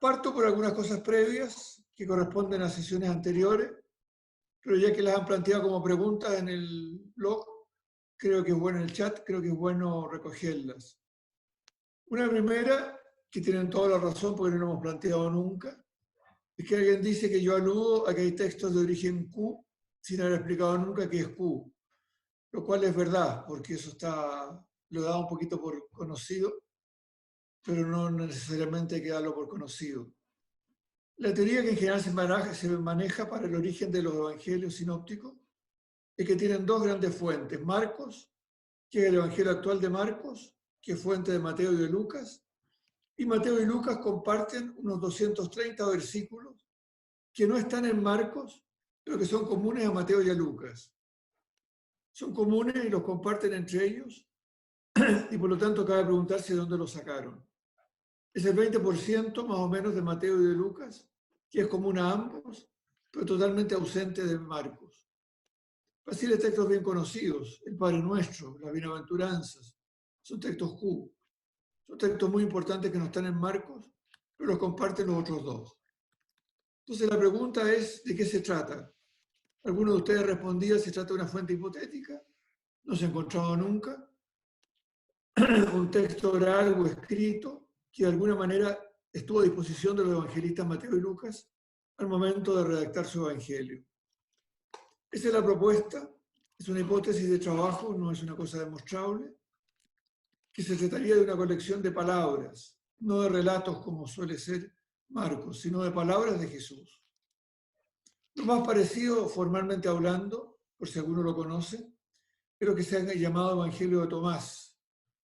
Parto por algunas cosas previas que corresponden a sesiones anteriores, pero ya que las han planteado como preguntas en el blog, creo que es bueno en el chat, creo que es bueno recogerlas. Una primera, que tienen toda la razón porque no lo hemos planteado nunca, es que alguien dice que yo aludo a que hay textos de origen Q sin haber explicado nunca qué es Q, lo cual es verdad, porque eso lo da un poquito por conocido, pero no necesariamente hay que darlo por conocido. La teoría que en general se maneja para el origen de los evangelios sinópticos es que tienen dos grandes fuentes. Marcos, que es el evangelio actual de Marcos, que es fuente de Mateo y de Lucas, y Mateo y Lucas comparten unos 230 versículos que no están en Marcos, pero que son comunes a Mateo y a Lucas. Son comunes y los comparten entre ellos, y por lo tanto cabe preguntarse de dónde los sacaron. Es el 20% más o menos de Mateo y de Lucas, que es común a ambos, pero totalmente ausente de Marcos. Así de textos bien conocidos, el Padre Nuestro, las Bienaventuranzas, son textos Q. Son textos muy importantes que no están en Marcos, pero los comparten los otros dos. Entonces la pregunta es, ¿de qué se trata? Alguno de ustedes respondía, se trata de una fuente hipotética, no se ha encontrado nunca, un texto oral o escrito que de alguna manera estuvo a disposición de los evangelistas Mateo y Lucas al momento de redactar su evangelio. Esa es la propuesta, es una hipótesis de trabajo, no es una cosa demostrable, que se trataría de una colección de palabras, no de relatos como suele ser Marcos, sino de palabras de Jesús. Lo más parecido, formalmente hablando, por si alguno lo conoce, es lo que se ha llamado Evangelio de Tomás,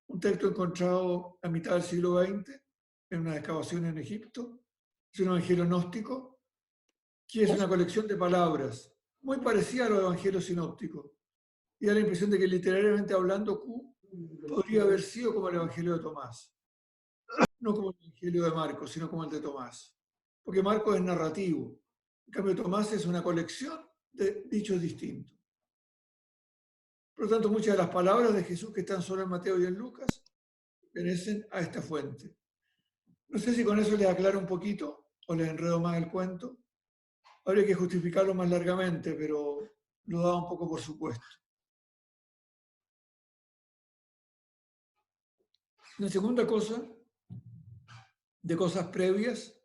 un texto encontrado a mitad del siglo XX en una excavación en Egipto. Es un evangelio gnóstico, que es una colección de palabras muy parecida a los evangelios sinópticos. Y da la impresión de que literariamente hablando, Q podría haber sido como el evangelio de Tomás. No como el evangelio de Marcos, sino como el de Tomás. Porque Marcos es narrativo. En cambio, Tomás es una colección de dichos distintos. Por lo tanto, muchas de las palabras de Jesús que están solo en Mateo y en Lucas pertenecen a esta fuente. No sé si con eso les aclaro un poquito o les enredo más el cuento. Habría que justificarlo más largamente, pero lo da un poco por supuesto. Una segunda cosa, de cosas previas,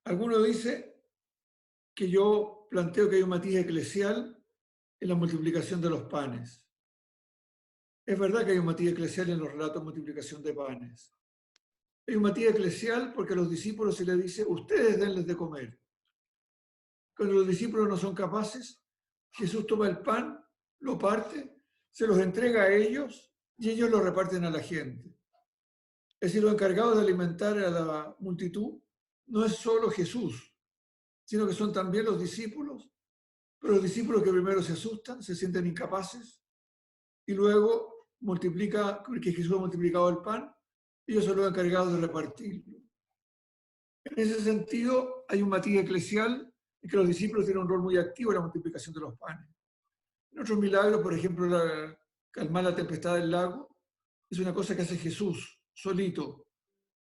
alguno dice que yo planteo que hay un matiz eclesial en la multiplicación de los panes. Es verdad que hay un matiz eclesial en los relatos de multiplicación de panes. Hay un matiz eclesial porque a los discípulos se les dice, ustedes denles de comer. Cuando los discípulos no son capaces, Jesús toma el pan, lo parte, se los entrega a ellos y ellos lo reparten a la gente. Es decir, los encargados de alimentar a la multitud no es solo Jesús, sino que son también los discípulos, pero los discípulos que primero se asustan, se sienten incapaces, y luego que Jesús ha multiplicado el pan, ellos son los encargados de repartirlo. En ese sentido, hay un matiz eclesial en que los discípulos tienen un rol muy activo en la multiplicación de los panes. En otros milagros, por ejemplo, calmar la tempestad del lago, es una cosa que hace Jesús solito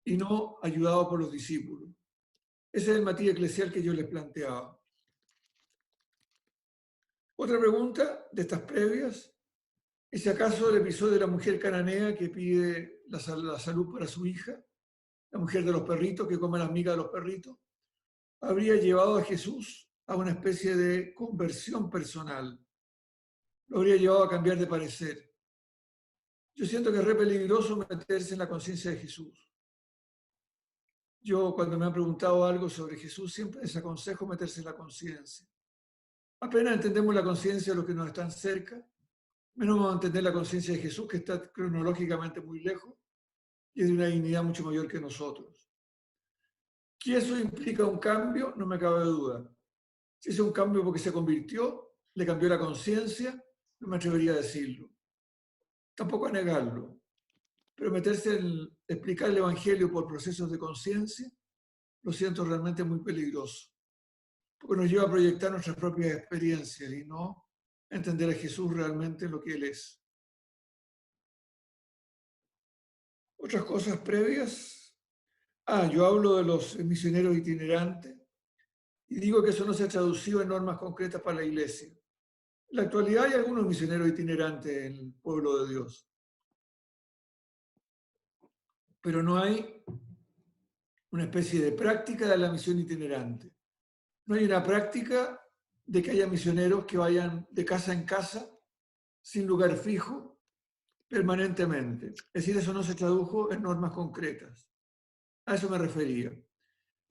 y no ayudado por los discípulos. Ese es el matiz eclesial que yo les planteaba. Otra pregunta de estas previas es si acaso el episodio de la mujer cananea que pide la salud para su hija, la mujer de los perritos que come las migas de los perritos, habría llevado a Jesús a una especie de conversión personal. Lo habría llevado a cambiar de parecer. Yo siento que es re peligroso meterse en la conciencia de Jesús. Yo, cuando me han preguntado algo sobre Jesús, siempre les aconsejo meterse en la conciencia. Apenas entendemos la conciencia de los que nos están cerca, menos vamos a entender la conciencia de Jesús, que está cronológicamente muy lejos y es de una dignidad mucho mayor que nosotros. Que eso implica un cambio, no me cabe duda. Si es un cambio porque se convirtió, le cambió la conciencia, no me atrevería a decirlo. Tampoco a negarlo. Pero meterse en explicar el Evangelio por procesos de conciencia, lo siento realmente muy peligroso. Porque nos lleva a proyectar nuestras propias experiencias y no a entender a Jesús realmente lo que Él es. Otras cosas previas. Yo hablo de los misioneros itinerantes y digo que eso no se ha traducido en normas concretas para la iglesia. En la actualidad hay algunos misioneros itinerantes en el pueblo de Dios, pero no hay una especie de práctica de la misión itinerante. No hay una práctica de que haya misioneros que vayan de casa en casa, sin lugar fijo, permanentemente. Es decir, eso no se tradujo en normas concretas. A eso me refería.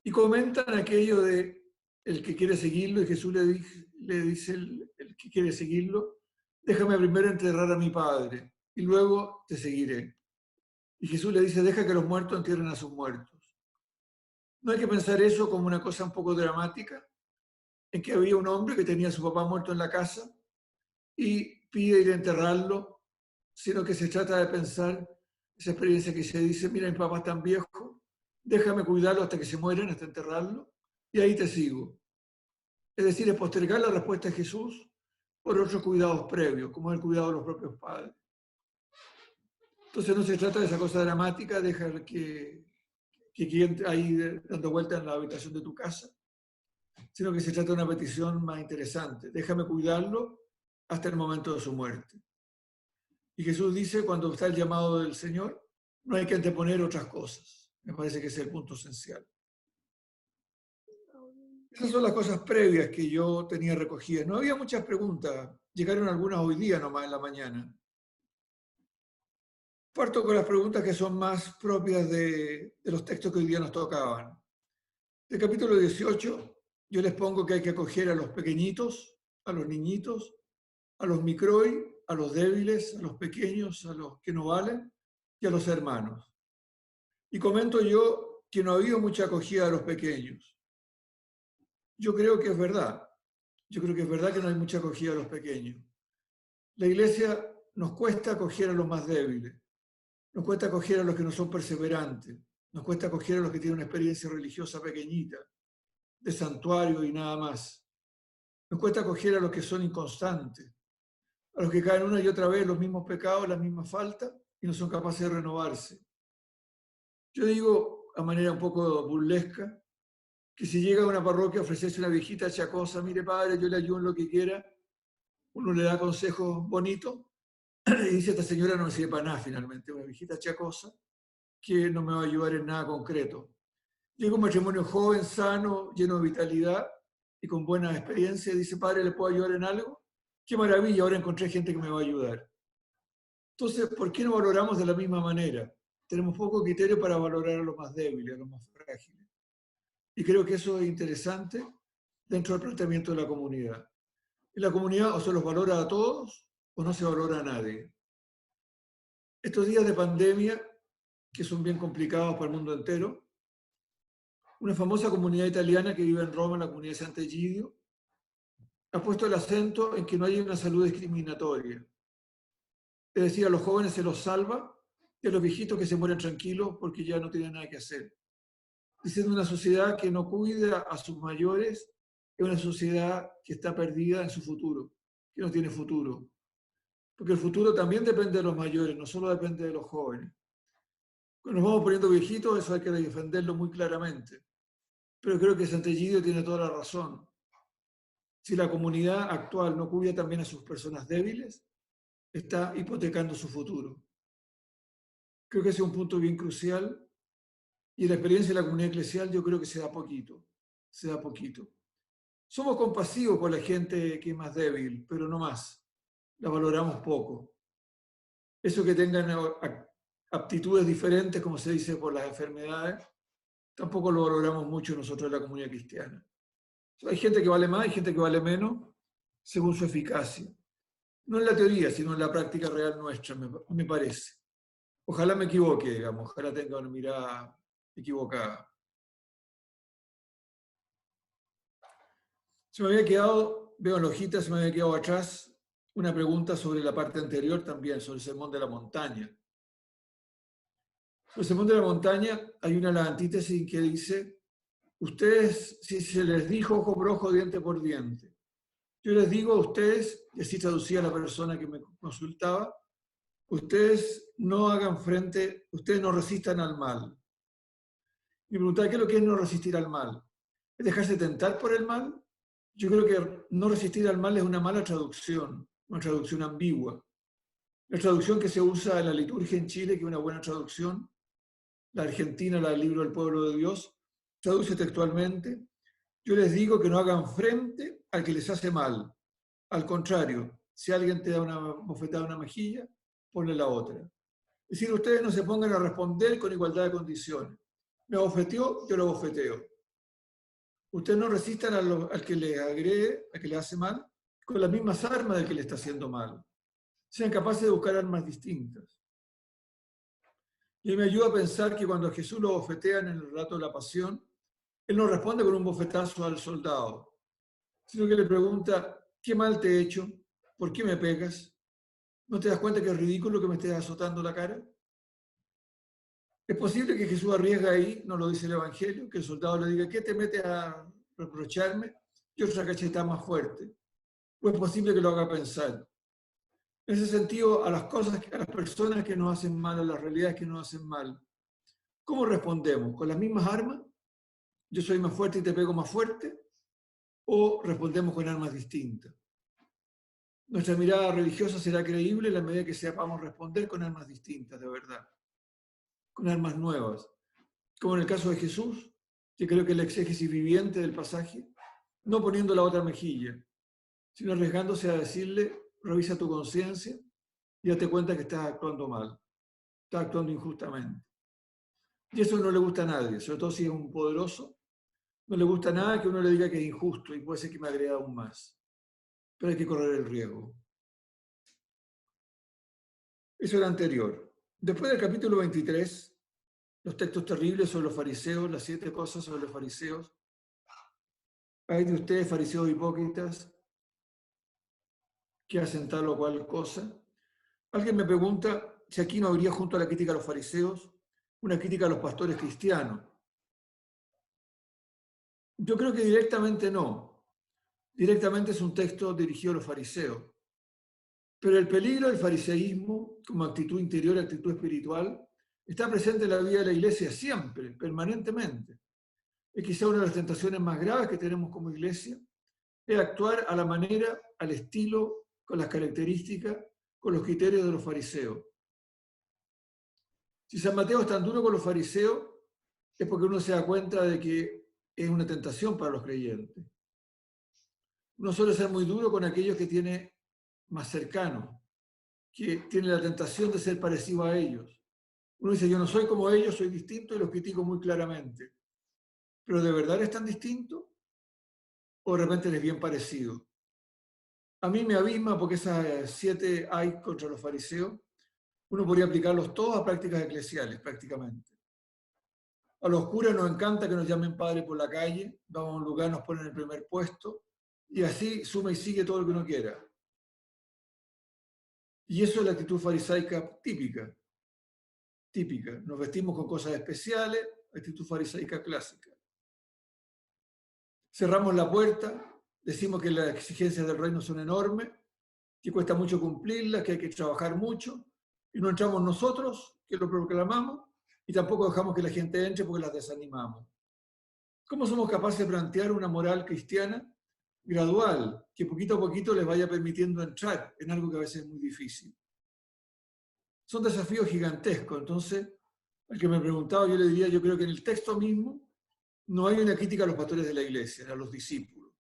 Y comentan aquello de el que quiere seguirlo, y Jesús le dice el que quiere seguirlo, déjame primero enterrar a mi padre y luego te seguiré. Y Jesús le dice, deja que los muertos entierren a sus muertos. No hay que pensar eso como una cosa un poco dramática, en que había un hombre que tenía a su papá muerto en la casa y pide ir a enterrarlo, sino que se trata de pensar esa experiencia que se dice, mira, mi papá es tan viejo, déjame cuidarlo hasta que se mueran, hasta enterrarlo, y ahí te sigo. Es decir, es postergar la respuesta de Jesús por otros cuidados previos, como el cuidado de los propios padres. Entonces no se trata de esa cosa dramática, dejar que quede ahí dando vueltas en la habitación de tu casa, sino que se trata de una petición más interesante. Déjame cuidarlo hasta el momento de su muerte. Y Jesús dice, cuando está el llamado del Señor, no hay que anteponer otras cosas. Me parece que ese es el punto esencial. Esas son las cosas previas que yo tenía recogidas. No había muchas preguntas. Llegaron algunas hoy día nomás en la mañana. Parto con las preguntas que son más propias de los textos que hoy día nos tocaban. Del capítulo 18, yo les pongo que hay que acoger a los pequeñitos, a los niñitos, a los microi, a los débiles, a los pequeños, a los que no valen y a los hermanos. Y comento yo que no ha habido mucha acogida a los pequeños. Yo creo que es verdad. Yo creo que es verdad que no hay mucha acogida a los pequeños. La iglesia nos cuesta acoger a los más débiles. Nos cuesta acoger a los que no son perseverantes. Nos cuesta acoger a los que tienen una experiencia religiosa pequeñita, de santuario y nada más. Nos cuesta acoger a los que son inconstantes, a los que caen una y otra vez los mismos pecados, las mismas faltas y no son capaces de renovarse. Yo digo, a manera un poco burlesca, que si llega a una parroquia a ofrecerse una viejita chacosa, mire padre, yo le ayudo en lo que quiera, uno le da consejos bonitos y dice, esta señora no me sirve para nada finalmente, una viejita chacosa que no me va a ayudar en nada concreto. Llega un matrimonio joven, sano, lleno de vitalidad y con buena experiencia, y dice, padre, ¿le puedo ayudar en algo? Qué maravilla, ahora encontré gente que me va a ayudar. Entonces, ¿por qué no valoramos de la misma manera? Tenemos poco criterio para valorar a los más débiles, a los más frágiles. Y creo que eso es interesante dentro del planteamiento de la comunidad. En la comunidad o se los valora a todos o no se valora a nadie. Estos días de pandemia, que son bien complicados para el mundo entero, una famosa comunidad italiana que vive en Roma, la comunidad de Sant'Egidio, ha puesto el acento en que no hay una salud discriminatoria. Es decir, a los jóvenes se los salva y a los viejitos que se mueren tranquilos porque ya no tienen nada que hacer. Diciendo una sociedad que no cuida a sus mayores es una sociedad que está perdida en su futuro, que no tiene futuro. Porque el futuro también depende de los mayores, no solo depende de los jóvenes. Cuando nos vamos poniendo viejitos, eso hay que defenderlo muy claramente. Pero creo que Sant'Egidio tiene toda la razón. Si la comunidad actual no cuida también a sus personas débiles, está hipotecando su futuro. Creo que ese es un punto bien crucial y en la experiencia de la comunidad eclesial yo creo que se da poquito, se da poquito. Somos compasivos con la gente que es más débil, pero no más. La valoramos poco. Eso que tengan aptitudes diferentes, como se dice por las enfermedades, tampoco lo valoramos mucho nosotros en la comunidad cristiana. Hay gente que vale más y gente que vale menos según su eficacia. No en la teoría, sino en la práctica real nuestra, me parece. Ojalá me equivoque, digamos, ojalá tenga una mirada equivocada. Se me había quedado, veo en la hojita, se me había quedado atrás una pregunta sobre la parte anterior también, sobre el sermón de la montaña. Sobre el sermón de la montaña hay una la antítesis que dice, ustedes, si se les dijo ojo por ojo, diente por diente, yo les digo a ustedes, y así traducía la persona que me consultaba, ustedes no hagan frente, ustedes no resistan al mal. Me preguntaba, ¿qué es lo que es no resistir al mal? ¿Es dejarse tentar por el mal? Yo creo que no resistir al mal es una mala traducción, una traducción ambigua. La traducción que se usa en la liturgia en Chile, que es una buena traducción, la argentina, la del libro del pueblo de Dios, traduce textualmente: yo les digo que no hagan frente al que les hace mal. Al contrario, si alguien te da una bofetada en una mejilla, ponle la otra. Es decir, ustedes no se pongan a responder con igualdad de condiciones. Me bofeteó, yo lo bofeteo. Ustedes no resistan al que le agrede, al que le hace mal, con las mismas armas del que le está haciendo mal. Sean capaces de buscar armas distintas. Y me ayuda a pensar que cuando a Jesús lo bofetean en el relato de la pasión, él no responde con un bofetazo al soldado, sino que le pregunta: ¿qué mal te he hecho? ¿Por qué me pegas? ¿No te das cuenta que es ridículo que me estés azotando la cara? Es posible que Jesús arriesgue ahí, no lo dice el Evangelio, que el soldado le diga: ¿qué te metes a reprocharme? Y otra cachetada más fuerte. O es posible que lo haga pensar. En ese sentido, a las cosas, a las personas que nos hacen mal, a las realidades que nos hacen mal, ¿cómo respondemos? ¿Con las mismas armas? ¿Yo soy más fuerte y te pego más fuerte? ¿O respondemos con armas distintas? Nuestra mirada religiosa será creíble en la medida que sepamos responder con armas distintas, de verdad, con armas nuevas. Como en el caso de Jesús, que creo que es la exégesis viviente del pasaje, no poniendo la otra mejilla, sino arriesgándose a decirle: revisa tu conciencia y date cuenta que estás actuando mal, estás actuando injustamente. Y eso no le gusta a nadie, sobre todo si es un poderoso. No le gusta nada que uno le diga que es injusto y puede ser que me agreda aún más. Pero hay que correr el riesgo. Eso era anterior. Después del capítulo 23, los textos terribles sobre los fariseos, las 7 cosas sobre los fariseos. Hay de ustedes, fariseos hipócritas, que hacen tal o cual cosa. Alguien me pregunta si aquí no habría, junto a la crítica a los fariseos, una crítica a los pastores cristianos. Yo creo que directamente no. Directamente es un texto dirigido a los fariseos. Pero el peligro del fariseísmo, como actitud interior, actitud espiritual, está presente en la vida de la iglesia siempre, permanentemente. Es quizá una de las tentaciones más graves que tenemos como iglesia, es actuar a la manera, al estilo, con las características, con los criterios de los fariseos. Si San Mateo es tan duro con los fariseos, es porque uno se da cuenta de que es una tentación para los creyentes. Uno suele ser muy duro con aquellos que tiene más cercanos, que tiene la tentación de ser parecido a ellos. Uno dice: yo no soy como ellos, soy distinto, y los critico muy claramente. ¿Pero de verdad es tan distinto? ¿O de repente les bien parecido? A mí me abisma porque esas 7 hay contra los fariseos, uno podría aplicarlos todos a prácticas eclesiales, prácticamente. A los curas nos encanta que nos llamen padre por la calle, vamos a un lugar, nos ponen en el primer puesto, y así suma y sigue todo lo que uno quiera. Y eso es la actitud farisaica típica. Típica. Nos vestimos con cosas especiales, actitud farisaica clásica. Cerramos la puerta, decimos que las exigencias del reino son enormes, que cuesta mucho cumplirlas, que hay que trabajar mucho, y no entramos nosotros, que lo proclamamos, y tampoco dejamos que la gente entre porque las desanimamos. ¿Cómo somos capaces de plantear una moral cristiana gradual, que poquito a poquito les vaya permitiendo entrar en algo que a veces es muy difícil? Son desafíos gigantescos. Entonces, al que me preguntaba, yo le diría: yo creo que en el texto mismo no hay una crítica a los pastores de la iglesia, a los discípulos,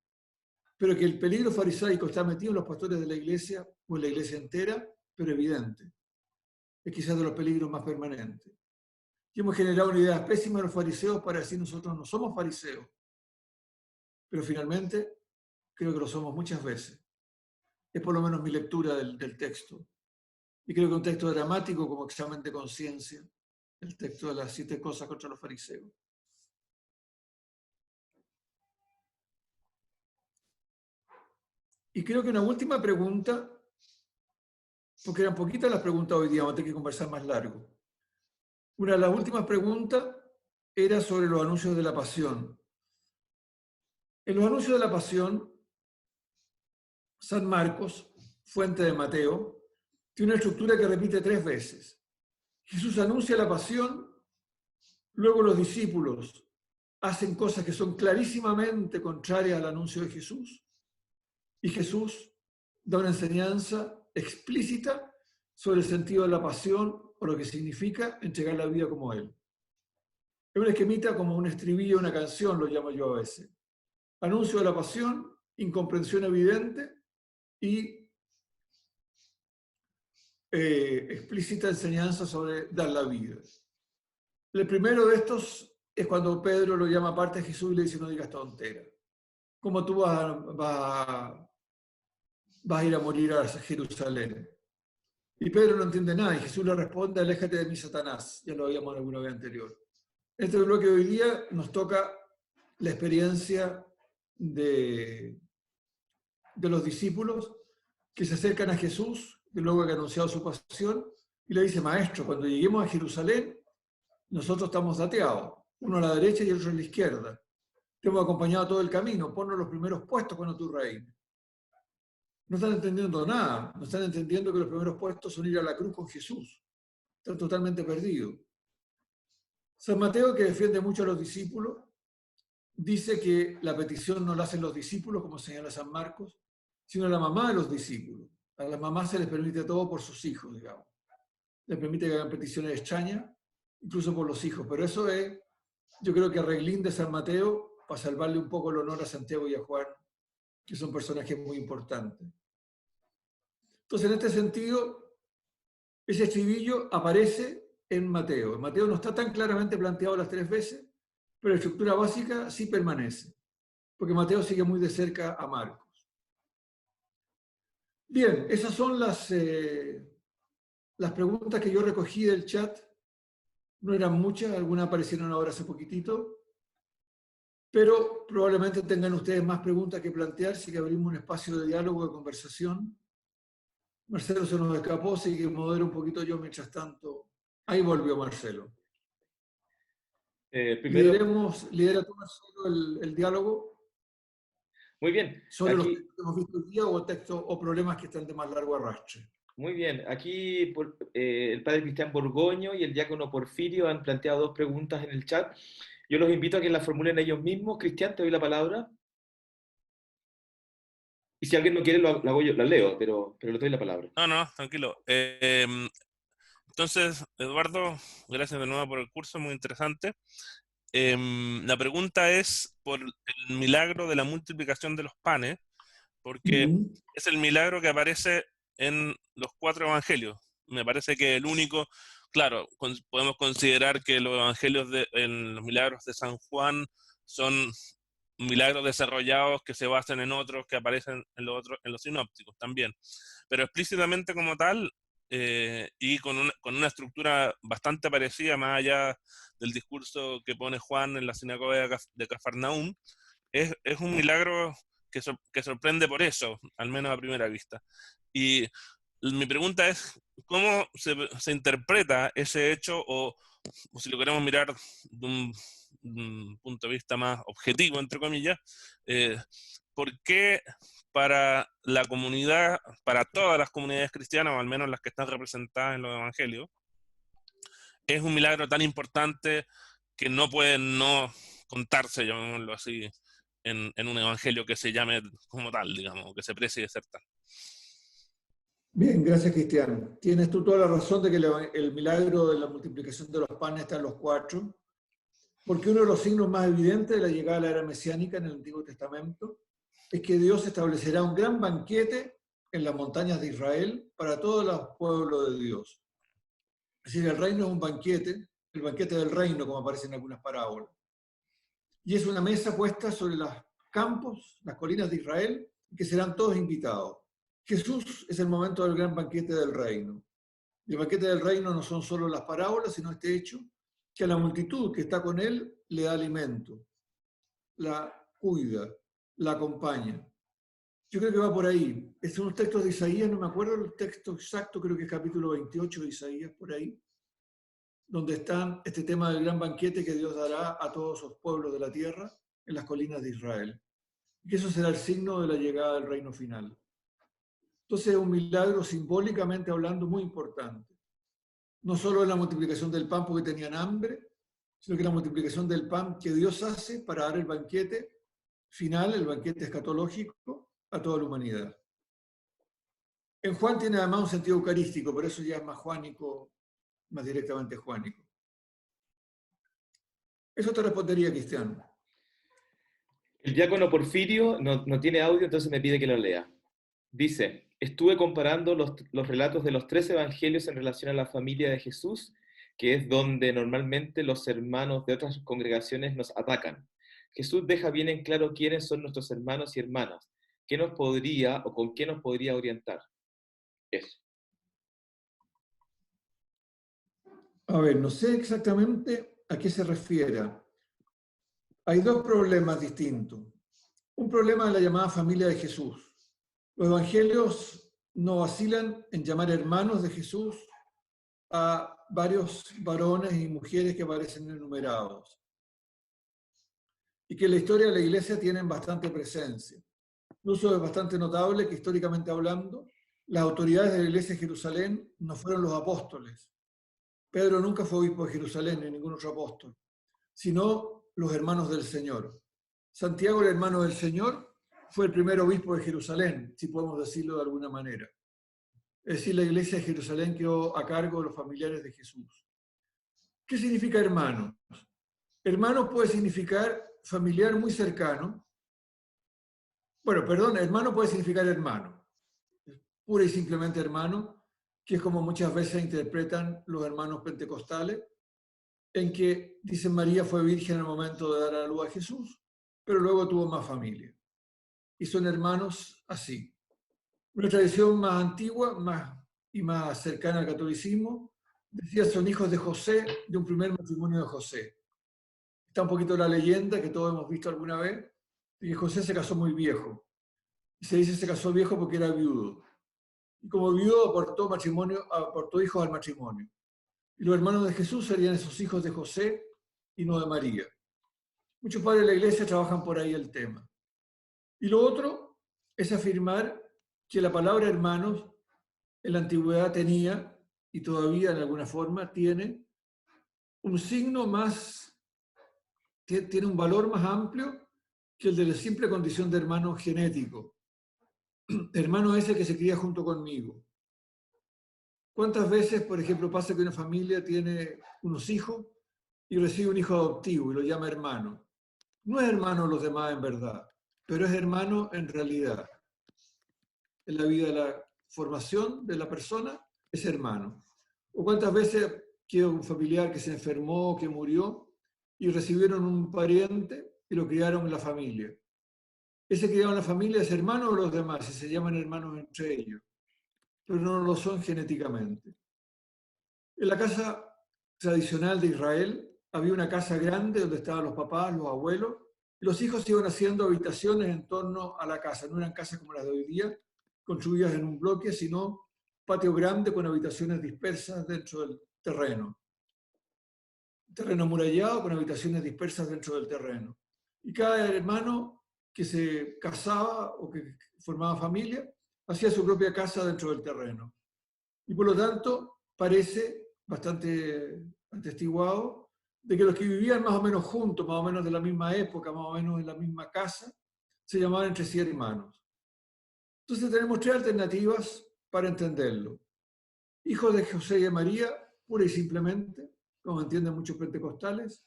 pero que el peligro farisaico está metido en los pastores de la iglesia o en la iglesia entera, pero evidente. Es quizás de los peligros más permanentes. Y hemos generado una idea pésima de los fariseos para decir: nosotros no somos fariseos, pero finalmente creo que lo somos muchas veces. Es por lo menos mi lectura del texto. Y creo que un texto dramático como examen de conciencia, el texto de las 7 cosas contra los fariseos. Y creo que una última pregunta, porque eran poquitas las preguntas hoy día, vamos a tener que conversar más largo. Una de las últimas preguntas era sobre los anuncios de la pasión. En los anuncios de la pasión, San Marcos, fuente de Mateo, tiene una estructura que repite 3 veces. Jesús anuncia la pasión, Luego los discípulos hacen cosas que son clarísimamente contrarias al anuncio de Jesús, y Jesús da una enseñanza explícita sobre el sentido de la pasión o lo que significa entregar la vida como Él. Es un esquemita como un estribillo, una canción, lo llamo yo a veces. Anuncio de la pasión, incomprensión evidente y explícita enseñanza sobre dar la vida. El primero de estos es cuando Pedro lo llama aparte a Jesús y le dice: no digas tontera. ¿Cómo tú vas a ir a morir a Jerusalén? Y Pedro no entiende nada y Jesús le responde: aléjate de mí, Satanás. Ya lo habíamos alguna vez anterior. En este bloque de hoy día nos toca la experiencia de los discípulos que se acercan a Jesús, que luego que ha anunciado su pasión, y le dice: maestro, cuando lleguemos a Jerusalén, nosotros estamos dateados, uno a la derecha y el otro a la izquierda. Te hemos acompañado todo el camino, ponnos los primeros puestos cuando tú reines. No están entendiendo nada, no están entendiendo que los primeros puestos son ir a la cruz con Jesús. Están totalmente perdidos. San Mateo, que defiende mucho a los discípulos, dice que la petición no la hacen los discípulos, como señala San Marcos, sino la mamá de los discípulos. A las mamás se les permite todo por sus hijos, digamos. Les permite que hagan peticiones extrañas, incluso por los hijos. Pero eso es, yo creo que arreglín de San Mateo para salvarle un poco el honor a Santiago y a Juan, que son personajes muy importantes. Entonces, en este sentido, ese estribillo aparece en Mateo. En Mateo no está tan claramente planteado las 3 veces, pero la estructura básica sí permanece, porque Mateo sigue muy de cerca a Marcos. Bien, esas son las preguntas que yo recogí del chat. No eran muchas, algunas aparecieron ahora hace poquitito, pero probablemente tengan ustedes más preguntas que plantear, así que abrimos un espacio de diálogo, de conversación. Marcelo se nos escapó, así que modero un poquito yo mientras tanto. Ahí volvió Marcelo. Primero, Lidera tú, Marcelo, el diálogo. muy bien. ¿Sobre los textos que hemos visto hoy día o textos o problemas que están de más largo arrastre? Muy bien. Aquí el padre Cristian Borgoño y el diácono Porfirio han planteado 2 preguntas en el chat. Yo los invito a que las formulen ellos mismos. Cristian, te doy la palabra. Y si alguien no quiere, lo hago yo, la leo, pero le doy la palabra. No, tranquilo. Entonces, Eduardo, gracias de nuevo por el curso, muy interesante. La pregunta es por el milagro de la multiplicación de los panes, porque es el milagro que aparece en los 4 evangelios. Me parece que el único, claro, podemos considerar que los evangelios en los milagros de San Juan son milagros desarrollados que se basan en otros que aparecen en los sinópticos también. Pero explícitamente como tal, y con una estructura bastante parecida, más allá del discurso que pone Juan en la sinagoga de Cafarnaúm, es un milagro que sorprende por eso, al menos a primera vista. Y mi pregunta es, ¿cómo se interpreta ese hecho, o si lo queremos mirar de un punto de vista más objetivo, entre comillas, ¿por qué para la comunidad, para todas las comunidades cristianas, o al menos las que están representadas en los evangelios, es un milagro tan importante que no puede no contarse, llamémoslo así, en un evangelio que se llame como tal, digamos, que se precie de ser tal? Bien, gracias, Cristian. Tienes tú toda la razón de que el milagro de la multiplicación de los panes está en los 4, porque uno de los signos más evidentes de la llegada de la era mesiánica en el Antiguo Testamento es que Dios establecerá un gran banquete en las montañas de Israel para todos los pueblos de Dios. Es decir, el reino es un banquete, el banquete del reino, como aparece en algunas parábolas. Y es una mesa puesta sobre los campos, las colinas de Israel, que serán todos invitados. Jesús es el momento del gran banquete del reino. El banquete del reino no son solo las parábolas, sino este hecho que a la multitud que está con él le da alimento, la cuida, la acompaña. Yo creo que va por ahí. Son unos textos de Isaías, no me acuerdo el texto exacto, creo que es capítulo 28 de Isaías, por ahí, donde está este tema del gran banquete que Dios dará a todos los pueblos de la tierra en las colinas de Israel. Y que eso será el signo de la llegada del reino final. Entonces es un milagro simbólicamente hablando muy importante. No solo en la multiplicación del pan porque tenían hambre, sino que la multiplicación del pan que Dios hace para dar el banquete final, el banquete escatológico, a toda la humanidad. En Juan tiene además un sentido eucarístico, por eso ya es más juánico, más directamente juánico. Eso te respondería, Cristiano. El diácono Porfirio no tiene audio, entonces me pide que lo lea. Dice, estuve comparando los relatos de los 3 evangelios en relación a la familia de Jesús, que es donde normalmente los hermanos de otras congregaciones nos atacan. Jesús deja bien en claro quiénes son nuestros hermanos y hermanas, qué nos podría o con qué nos podría orientar. Eso. A ver, no sé exactamente a qué se refiere. Hay 2 problemas distintos. Un problema de la llamada familia de Jesús. Los evangelios no vacilan en llamar hermanos de Jesús a varios varones y mujeres que aparecen enumerados y que en la historia de la iglesia tienen bastante presencia. Incluso es bastante notable que históricamente hablando, las autoridades de la iglesia de Jerusalén no fueron los apóstoles. Pedro nunca fue obispo de Jerusalén ni ningún otro apóstol, sino los hermanos del Señor. Santiago, el hermano del Señor, fue el primer obispo de Jerusalén, si podemos decirlo de alguna manera. Es decir, la iglesia de Jerusalén quedó a cargo de los familiares de Jesús. ¿Qué significa hermano? Hermano puede significar familiar muy cercano. Bueno, perdón, hermano puede significar hermano. Pura y simplemente hermano, que es como muchas veces interpretan los hermanos pentecostales, en que, dicen, María fue virgen en el momento de dar a luz a Jesús, pero luego tuvo más familia. Y son hermanos así. Una tradición más antigua y más cercana al catolicismo decía son hijos de José, de un primer matrimonio de José. Está un poquito la leyenda que todos hemos visto alguna vez, de que José se casó muy viejo. Y se dice se casó viejo porque era viudo. Y como viudo aportó hijos al matrimonio. Y los hermanos de Jesús serían esos hijos de José y no de María. Muchos padres de la iglesia trabajan por ahí el tema. Y lo otro es afirmar que la palabra hermanos en la antigüedad tenía, y todavía en alguna forma tiene, un signo más, tiene un valor más amplio que el de la simple condición de hermano genético. Hermano es el que se cría junto conmigo. ¿Cuántas veces, por ejemplo, pasa que una familia tiene unos hijos y recibe un hijo adoptivo y lo llama hermano? No es hermano de los demás en verdad, pero es hermano en realidad. En la vida de la formación de la persona es hermano. ¿O cuántas veces queda un familiar que se enfermó, que murió, y recibieron un pariente y lo criaron en la familia? Ese criado en la familia es hermano de los demás y se llaman hermanos entre ellos, pero no lo son genéticamente. En la casa tradicional de Israel había una casa grande donde estaban los papás, los abuelos, y los hijos iban haciendo habitaciones en torno a la casa. No eran casas como las de hoy día, construidas en un bloque, sino patio grande con habitaciones dispersas dentro del terreno. Terreno amurallado con habitaciones dispersas dentro del terreno. Y cada hermano que se casaba o que formaba familia hacía su propia casa dentro del terreno. Y por lo tanto parece bastante atestiguado de que los que vivían más o menos juntos, más o menos de la misma época, más o menos en la misma casa, se llamaban entre sí hermanos. Entonces tenemos 3 alternativas para entenderlo. Hijos de José y de María, pura y simplemente, como entienden muchos pentecostales,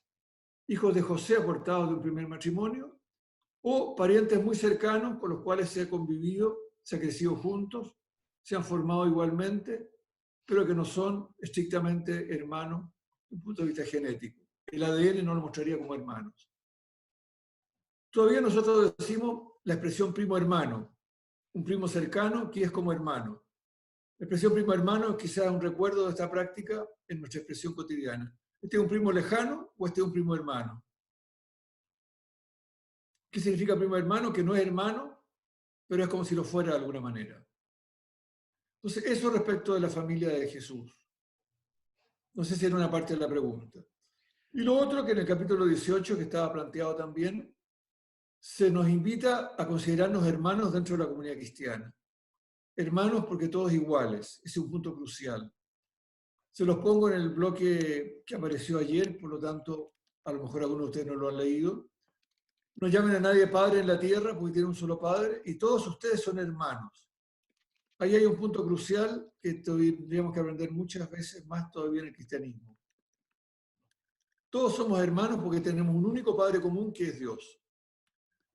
hijos de José aportados de un primer matrimonio, o parientes muy cercanos con los cuales se ha convivido, se ha crecido juntos, se han formado igualmente, pero que no son estrictamente hermanos desde un punto de vista genético. El ADN no lo mostraría como hermanos. Todavía nosotros decimos la expresión primo hermano, un primo cercano que es como hermano. La expresión primo hermano es quizás un recuerdo de esta práctica en nuestra expresión cotidiana. ¿Este es un primo lejano o este es un primo hermano? ¿Qué significa primo hermano? Que no es hermano, pero es como si lo fuera de alguna manera. Entonces, eso respecto de la familia de Jesús. No sé si era una parte de la pregunta. Y lo otro, que en el capítulo 18, que estaba planteado también, se nos invita a considerarnos hermanos dentro de la comunidad cristiana. Hermanos porque todos iguales, ese es un punto crucial. Se los pongo en el bloque que apareció ayer, por lo tanto a lo mejor algunos de ustedes no lo han leído. No llamen a nadie padre en la tierra porque tiene un solo padre y todos ustedes son hermanos. Ahí hay un punto crucial que tendríamos que aprender muchas veces más todavía en el cristianismo. Todos somos hermanos porque tenemos un único padre común que es Dios.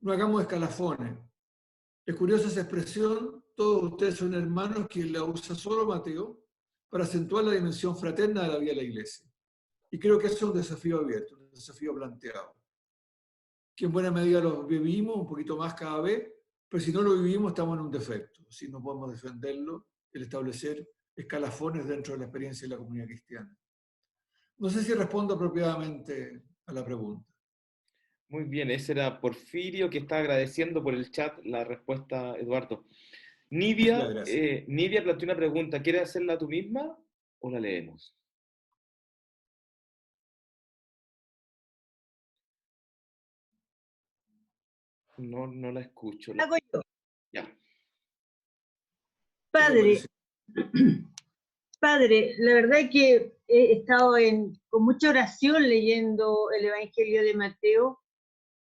No hagamos escalafones. Es curiosa esa expresión, todos ustedes son hermanos, que la usa solo Mateo para acentuar la dimensión fraterna de la vida de la iglesia. Y creo que eso es un desafío abierto, un desafío planteado. Que en buena medida lo vivimos, un poquito más cada vez, pero si no lo vivimos estamos en un defecto. Si no podemos defenderlo, el establecer escalafones dentro de la experiencia de la comunidad cristiana. No sé si respondo apropiadamente a la pregunta. Muy bien, ese era Porfirio, que está agradeciendo por el chat la respuesta, Eduardo. Nidia planteó una pregunta. ¿Quieres hacerla tú misma o la leemos? No la escucho. Hago yo. Ya. Padre, la verdad es que he estado con mucha oración leyendo el Evangelio de Mateo,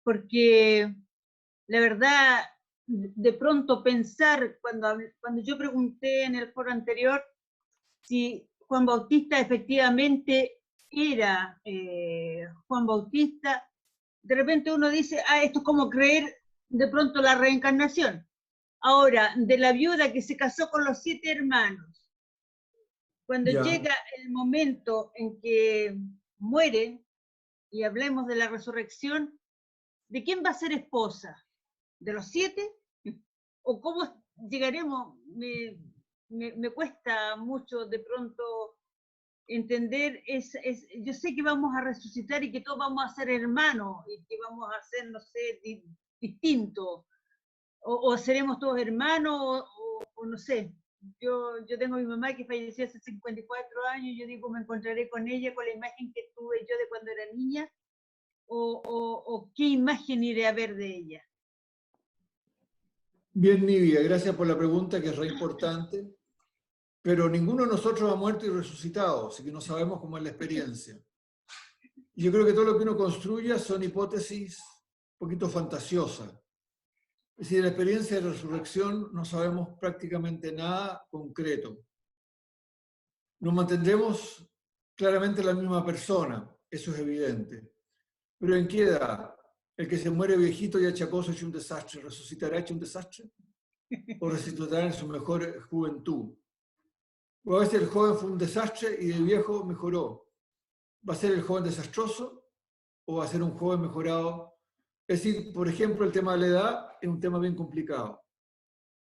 porque la verdad, de pronto pensar, cuando yo pregunté en el foro anterior si Juan Bautista efectivamente era Juan Bautista, de repente uno dice, esto es como creer de pronto la reencarnación. Ahora, de la viuda que se casó con los 7 hermanos, cuando llega el momento en que mueren, y hablemos de la resurrección, ¿de quién va a ser esposa? ¿De los 7? ¿O cómo llegaremos? Me cuesta mucho de pronto entender, yo sé que vamos a resucitar y que todos vamos a ser hermanos, y que vamos a ser, no sé, distintos, o seremos todos hermanos, o no sé. Yo tengo a mi mamá que falleció hace 54 años, y yo digo, me encontraré con ella, con la imagen que tuve yo de cuando era niña, o qué imagen iré a ver de ella. Bien, Nidia, gracias por la pregunta, que es re importante, pero ninguno de nosotros ha muerto y resucitado, así que no sabemos cómo es la experiencia. Y yo creo que todo lo que uno construya son hipótesis un poquito fantasiosas. Es decir, de la experiencia de resurrección no sabemos prácticamente nada concreto. Nos mantendremos claramente la misma persona, eso es evidente. Pero ¿en qué edad? ¿El que se muere viejito y achacoso hecho un desastre, resucitará hecho un desastre? ¿O resucitará en su mejor juventud? O a veces el joven fue un desastre y el viejo mejoró. ¿Va a ser el joven desastroso o va a ser un joven mejorado? Es decir, por ejemplo, el tema de la edad es un tema bien complicado.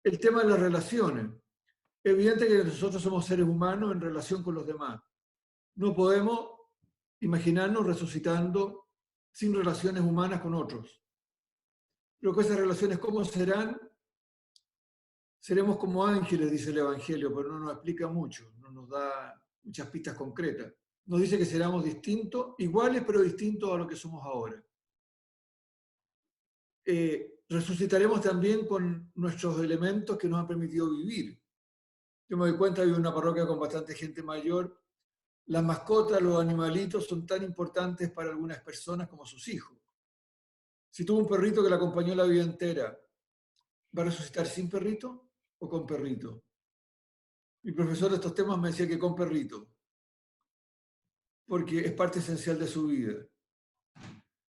El tema de las relaciones. Es evidente que nosotros somos seres humanos en relación con los demás. No podemos imaginarnos resucitando sin relaciones humanas con otros. Pero que esas relaciones, ¿cómo serán? Seremos como ángeles, dice el Evangelio, pero no nos explica mucho, no nos da muchas pistas concretas. Nos dice que seremos distintos, iguales pero distintos a lo que somos ahora. Resucitaremos también con nuestros elementos que nos han permitido vivir. Yo me doy cuenta, vivo en una parroquia con bastante gente mayor. Las mascotas, los animalitos son tan importantes para algunas personas como sus hijos. Si tuvo un perrito que la acompañó la vida entera, ¿va a resucitar sin perrito o con perrito? Mi profesor de estos temas me decía que con perrito, porque es parte esencial de su vida.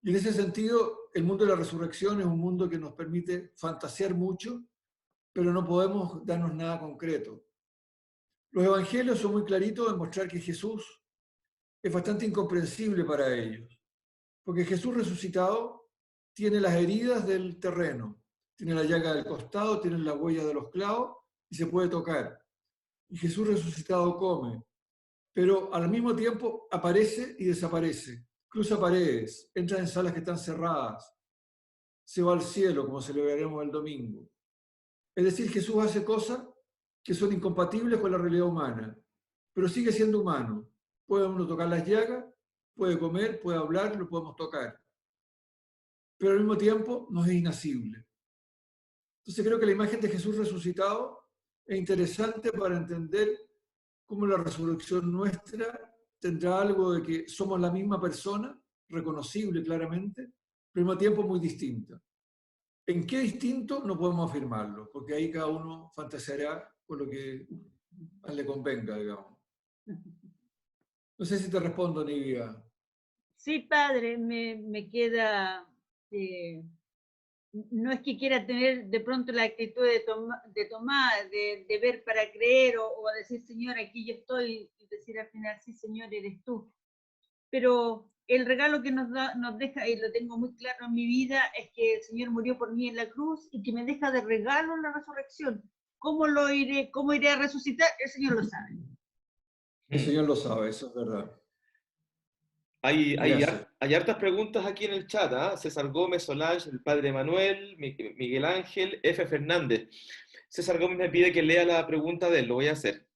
Y en ese sentido, el mundo de la resurrección es un mundo que nos permite fantasear mucho, pero no podemos darnos nada concreto. Los evangelios son muy claritos en mostrar que Jesús es bastante incomprensible para ellos, porque Jesús resucitado tiene las heridas del terreno, tiene la llaga del costado, tiene la huella de los clavos y se puede tocar. Y Jesús resucitado come, pero al mismo tiempo aparece y desaparece, cruza paredes, entra en salas que están cerradas, se va al cielo, como celebraremos el domingo. Es decir, Jesús hace cosas que son incompatibles con la realidad humana, pero sigue siendo humano. Puede uno tocar las llagas, puede comer, puede hablar, lo podemos tocar. Pero al mismo tiempo no es inacible. Entonces creo que la imagen de Jesús resucitado es interesante para entender cómo la resurrección nuestra tendrá algo de que somos la misma persona, reconocible claramente, pero al mismo tiempo muy distinta. ¿En qué distinto? No podemos afirmarlo, porque ahí cada uno fantaseará con lo que a él le convenga, digamos. No sé si te respondo, Nivia. Sí, padre, me queda... no es que quiera tener de pronto la actitud de tomar, de ver para creer o decir, Señor, aquí yo estoy, y decir al final, sí, Señor, eres tú. Pero el regalo que nos deja, y lo tengo muy claro en mi vida, es que el Señor murió por mí en la cruz y que me deja de regalo la resurrección. ¿Cómo iré a resucitar? El Señor lo sabe. El Señor lo sabe, eso es verdad. Hay hartas preguntas aquí en el chat, ¿eh? César Gómez, Solange, el padre Manuel, Miguel Ángel, F. Fernández. César Gómez me pide que lea la pregunta de él, lo voy a hacer.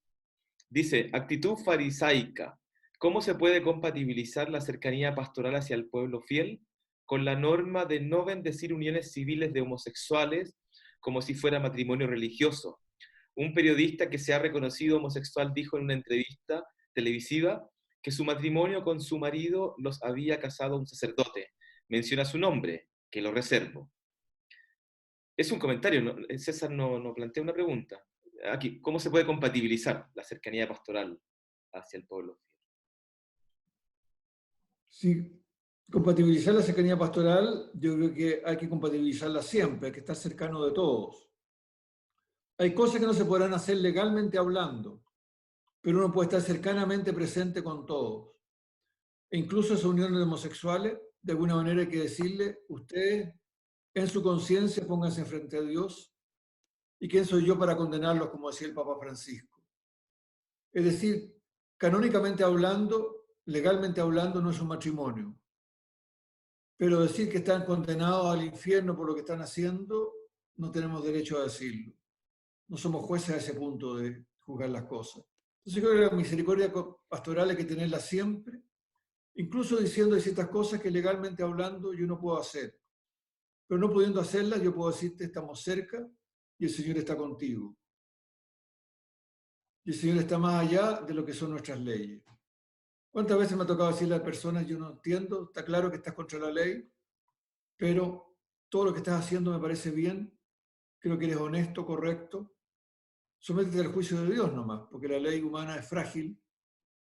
Dice, actitud farisaica. ¿Cómo se puede compatibilizar la cercanía pastoral hacia el pueblo fiel con la norma de no bendecir uniones civiles de homosexuales como si fuera matrimonio religioso? Un periodista que se ha reconocido homosexual dijo en una entrevista televisiva que su matrimonio con su marido los había casado un sacerdote. Menciona su nombre, que lo reservo. Es un comentario, ¿no? César no plantea una pregunta. Aquí, ¿cómo se puede compatibilizar la cercanía pastoral hacia el pueblo fiel? Sí, compatibilizar la cercanía pastoral, yo creo que hay que compatibilizarla siempre, hay que estar cercano de todos. Hay cosas que no se podrán hacer legalmente hablando, pero uno puede estar cercanamente presente con todos. E incluso esas uniones de homosexuales, de alguna manera hay que decirle, ustedes en su conciencia pónganse frente a Dios, y quién soy yo para condenarlos, como decía el Papa Francisco. Es decir, canónicamente hablando, legalmente hablando, no es un matrimonio. Pero decir que están condenados al infierno por lo que están haciendo, no tenemos derecho a decirlo. No somos jueces a ese punto de juzgar las cosas. Entonces creo que la misericordia pastoral hay que tenerla siempre, incluso diciendo ciertas cosas que legalmente hablando yo no puedo hacer. Pero no pudiendo hacerlas, yo puedo decirte, estamos cerca y el Señor está contigo. Y el Señor está más allá de lo que son nuestras leyes. ¿Cuántas veces me ha tocado decirle a personas, yo no entiendo, está claro que estás contra la ley, pero todo lo que estás haciendo me parece bien, creo que eres honesto, correcto, sométete al juicio de Dios nomás, porque la ley humana es frágil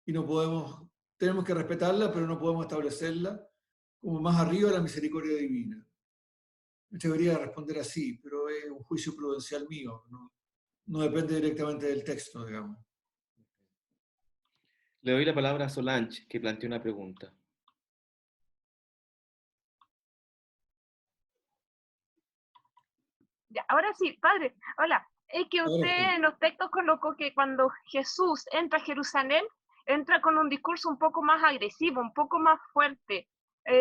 y tenemos que respetarla, pero no podemos establecerla como más arriba de la misericordia divina. Me debería responder así, pero es un juicio prudencial mío, no depende directamente del texto, digamos. Le doy la palabra a Solange, que planteó una pregunta. Ya, ahora sí, padre, hola. Es que usted en los textos colocó que cuando Jesús entra a Jerusalén, entra con un discurso un poco más agresivo, un poco más fuerte,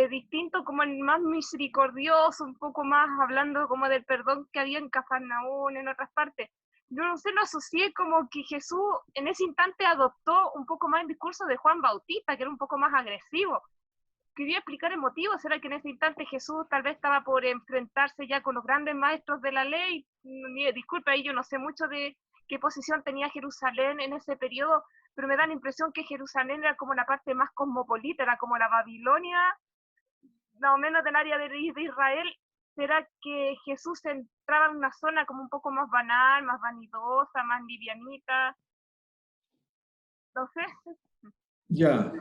distinto, como el más misericordioso, un poco más hablando como del perdón que había en Cafarnaúm, en otras partes. Yo no sé, lo asocié como que Jesús en ese instante adoptó un poco más el discurso de Juan Bautista, que era un poco más agresivo. Quería explicar el motivo. ¿Será que en ese instante Jesús tal vez estaba por enfrentarse ya con los grandes maestros de la ley? Disculpe, ahí yo no sé mucho de qué posición tenía Jerusalén en ese periodo, pero me da la impresión que Jerusalén era como la parte más cosmopolita, era como la Babilonia, más o menos del área de Israel. ¿Será que Jesús entraba en una zona como un poco más banal, más vanidosa, más livianita? No sé. Ya.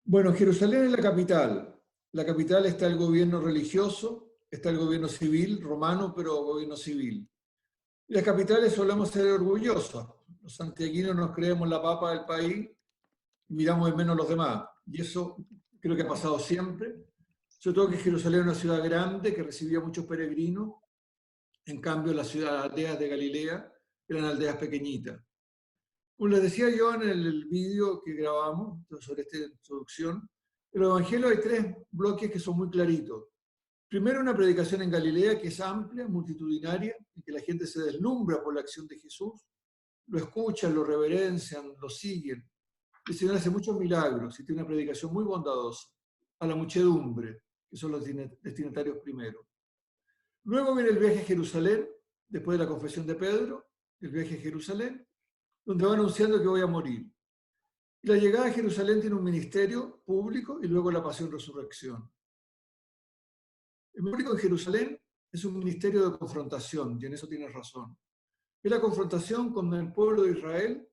Bueno, Jerusalén es la capital. La capital está el gobierno religioso, está el gobierno civil, romano, pero gobierno civil. Y las capitales solemos ser orgullosos. Los santiaguinos nos creemos la papa del país y miramos de menos a los demás. Y eso creo que ha pasado siempre. Sobre todo que Jerusalén es una ciudad grande que recibía muchos peregrinos. En cambio, las aldeas de Galilea eran aldeas pequeñitas. Como les decía yo en el vídeo que grabamos sobre esta introducción, en el Evangelio hay tres bloques que son muy claritos. Primero, una predicación en Galilea que es amplia, multitudinaria, y que la gente se deslumbra por la acción de Jesús, lo escuchan, lo reverencian, lo siguen. El Señor hace muchos milagros y tiene una predicación muy bondadosa a la muchedumbre, que son los destinatarios primero. Luego viene el viaje a Jerusalén, después de la confesión de Pedro, el viaje a Jerusalén, donde va anunciando que voy a morir. La llegada a Jerusalén tiene un ministerio público y luego la pasión-resurrección. El público en Jerusalén es un ministerio de confrontación, y en eso tienes razón. Es la confrontación con el pueblo de Israel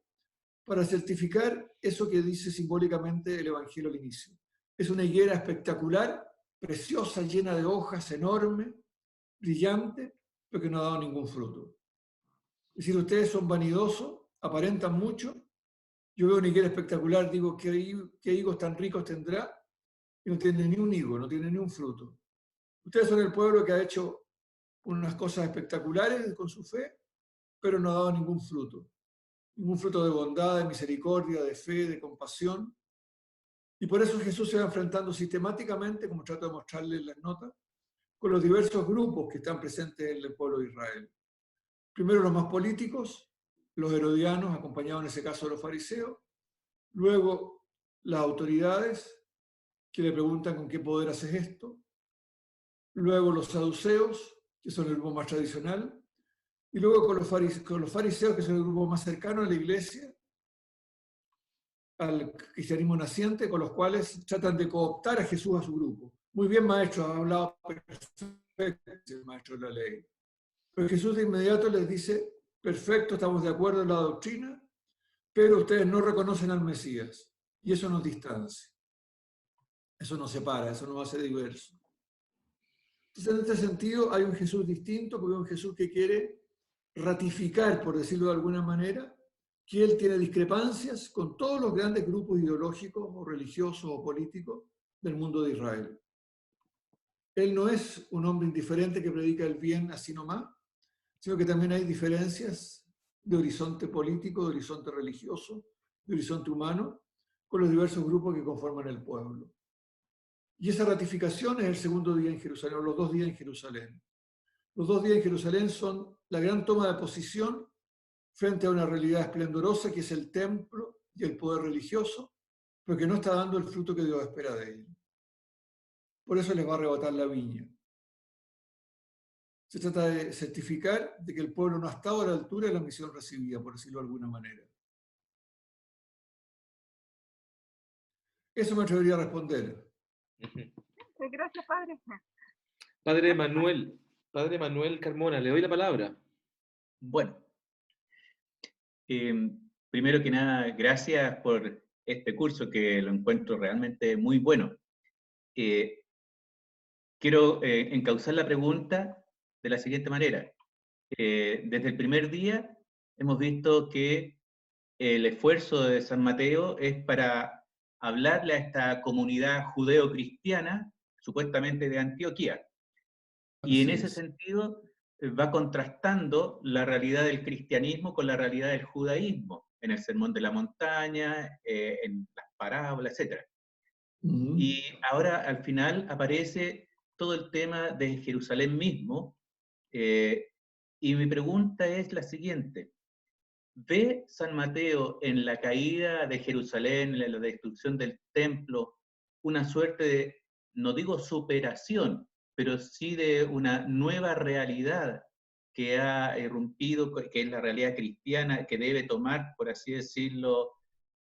para certificar eso que dice simbólicamente el Evangelio al inicio. Es una higuera espectacular, preciosa, llena de hojas, enorme, brillante, pero que no ha dado ningún fruto. Es decir, ustedes son vanidosos, aparentan mucho. Yo veo una higuera espectacular, digo, ¿qué higos tan ricos tendrá? Y no tiene ni un higo, no tiene ni un fruto. Ustedes son el pueblo que ha hecho unas cosas espectaculares con su fe, pero no ha dado ningún fruto. Ningún fruto de bondad, de misericordia, de fe, de compasión. Y por eso Jesús se va enfrentando sistemáticamente, como trato de mostrarles en las notas, con los diversos grupos que están presentes en el pueblo de Israel. Primero los más políticos, los herodianos, acompañados en ese caso de los fariseos. Luego las autoridades, que le preguntan con qué poder haces esto. Luego los saduceos, que son el grupo más tradicional. Y luego con los fariseos, que son el grupo más cercano a la iglesia, al cristianismo naciente, con los cuales tratan de cooptar a Jesús a su grupo. Muy bien, maestro, ha hablado perfecto el maestro de la ley. Pero Jesús de inmediato les dice, perfecto, estamos de acuerdo en la doctrina, pero ustedes no reconocen al Mesías. Y eso nos distancia. Eso nos separa, eso nos hace diversos. Entonces, en este sentido, hay un Jesús distinto, porque hay un Jesús que quiere ratificar, por decirlo de alguna manera, que él tiene discrepancias con todos los grandes grupos ideológicos o religiosos o políticos del mundo de Israel. Él no es un hombre indiferente que predica el bien así nomás, sino que también hay diferencias de horizonte político, de horizonte religioso, de horizonte humano, con los diversos grupos que conforman el pueblo. Y esa ratificación es el segundo día en Jerusalén, o los 2 días en Jerusalén. Los 2 días en Jerusalén son la gran toma de posición frente a una realidad esplendorosa que es el templo y el poder religioso, pero que no está dando el fruto que Dios espera de él. Por eso les va a arrebatar la viña. Se trata de certificar de que el pueblo no ha estado a la altura de la misión recibida, por decirlo de alguna manera. Eso me atrevería a responder. Gracias, padre. Padre Manuel Carmona, le doy la palabra. Bueno, primero que nada, gracias por este curso que lo encuentro realmente muy bueno. Quiero encauzar la pregunta de la siguiente manera. Desde el primer día hemos visto que el esfuerzo de San Mateo es para hablarle a esta comunidad judeo-cristiana, supuestamente de Antioquía. Y en ese sentido va contrastando la realidad del cristianismo con la realidad del judaísmo, en el Sermón de la Montaña, en las parábolas, etc. Y ahora al final aparece todo el tema de Jerusalén mismo, y mi pregunta es la siguiente. ¿Ve San Mateo en la caída de Jerusalén, en la destrucción del templo, una suerte de, no digo superación, pero sí de una nueva realidad que ha irrumpido, que es la realidad cristiana, que debe tomar, por así decirlo,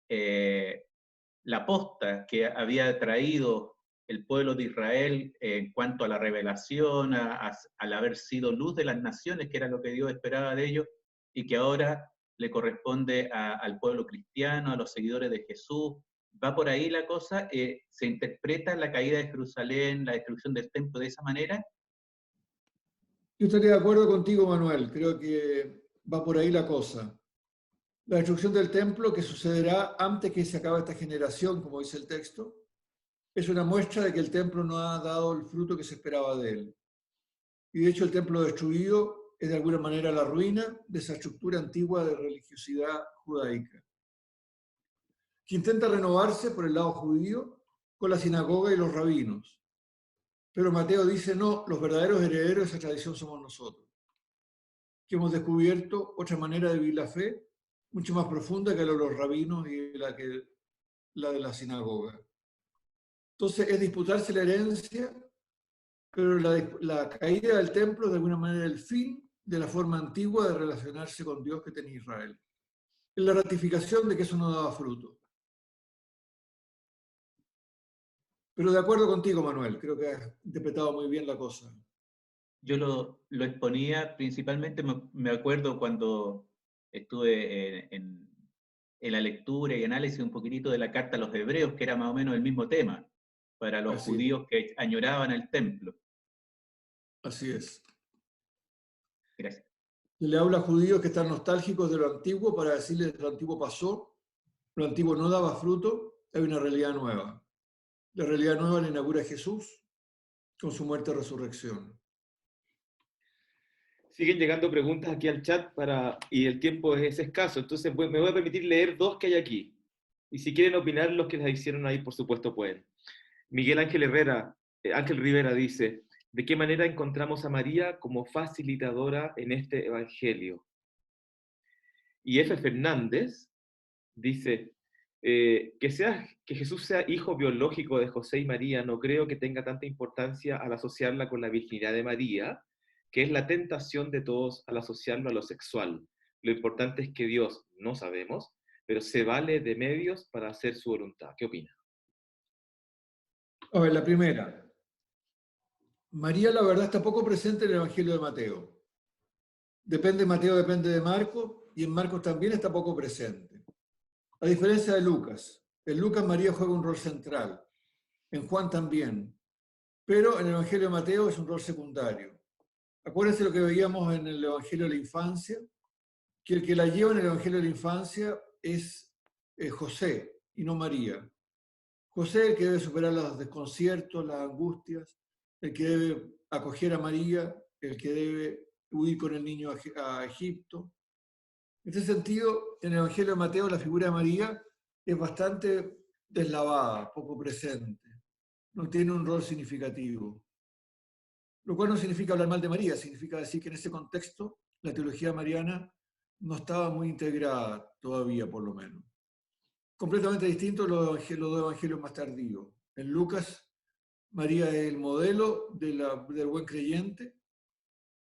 la posta que había traído el pueblo de Israel en cuanto a la revelación, al haber sido luz de las naciones, que era lo que Dios esperaba de ellos, y que ahora le corresponde al pueblo cristiano, a los seguidores de Jesús. ¿Va por ahí la cosa? ¿Se interpreta la caída de Jerusalén, la destrucción del templo de esa manera? Yo estaría de acuerdo contigo, Manuel. Creo que va por ahí la cosa. La destrucción del templo, que sucederá antes que se acabe esta generación, como dice el texto, es una muestra de que el templo no ha dado el fruto que se esperaba de él. Y de hecho el templo destruido es de alguna manera la ruina de esa estructura antigua de religiosidad judaica, que intenta renovarse por el lado judío con la sinagoga y los rabinos. Pero Mateo dice, no, los verdaderos herederos de esa tradición somos nosotros, que hemos descubierto otra manera de vivir la fe, mucho más profunda que la de los rabinos y la de la sinagoga. Entonces es disputarse la herencia, pero la caída del templo es de alguna manera el fin de la forma antigua de relacionarse con Dios que tenía Israel. Es la ratificación de que eso no daba fruto. Pero de acuerdo contigo, Manuel, creo que has interpretado muy bien la cosa. Yo lo exponía principalmente, me acuerdo cuando estuve en la lectura y análisis un poquitito de la carta a los hebreos, que era más o menos el mismo tema, para los Así es. judíos que añoraban el templo. Así es. Gracias. Se le habla a judíos que están nostálgicos de lo antiguo para decirles que lo antiguo pasó, lo antiguo no daba fruto, hay una realidad nueva. La realidad nueva la inaugura Jesús con su muerte y resurrección. Siguen llegando preguntas aquí al chat y el tiempo es escaso, entonces me voy a permitir leer dos que hay aquí. Y si quieren opinar, los que las hicieron ahí, por supuesto, pueden. Miguel Ángel Rivera dice, ¿de qué manera encontramos a María como facilitadora en este evangelio? Y F. Fernández dice, que Jesús sea hijo biológico de José y María, no creo que tenga tanta importancia al asociarla con la virginidad de María, que es la tentación de todos al asociarlo a lo sexual. Lo importante es que Dios, no sabemos, pero se vale de medios para hacer su voluntad. ¿Qué opina? A ver, la primera. María, la verdad, está poco presente en el Evangelio de Mateo. Depende de Mateo, depende de Marcos, y en Marcos también está poco presente. A diferencia de Lucas. En Lucas María juega un rol central, en Juan también, pero en el Evangelio de Mateo es un rol secundario. Acuérdense lo que veíamos en el Evangelio de la Infancia, que el que la lleva en el Evangelio de la Infancia es José y no María. José, el que debe superar los desconciertos, las angustias, el que debe acoger a María, el que debe huir con el niño a Egipto. En este sentido, en el Evangelio de Mateo la figura de María es bastante deslavada, poco presente. No tiene un rol significativo. Lo cual no significa hablar mal de María, significa decir que en ese contexto la teología mariana no estaba muy integrada todavía, por lo menos. Completamente distinto los dos evangelios más tardíos. En Lucas, María es el modelo del buen creyente,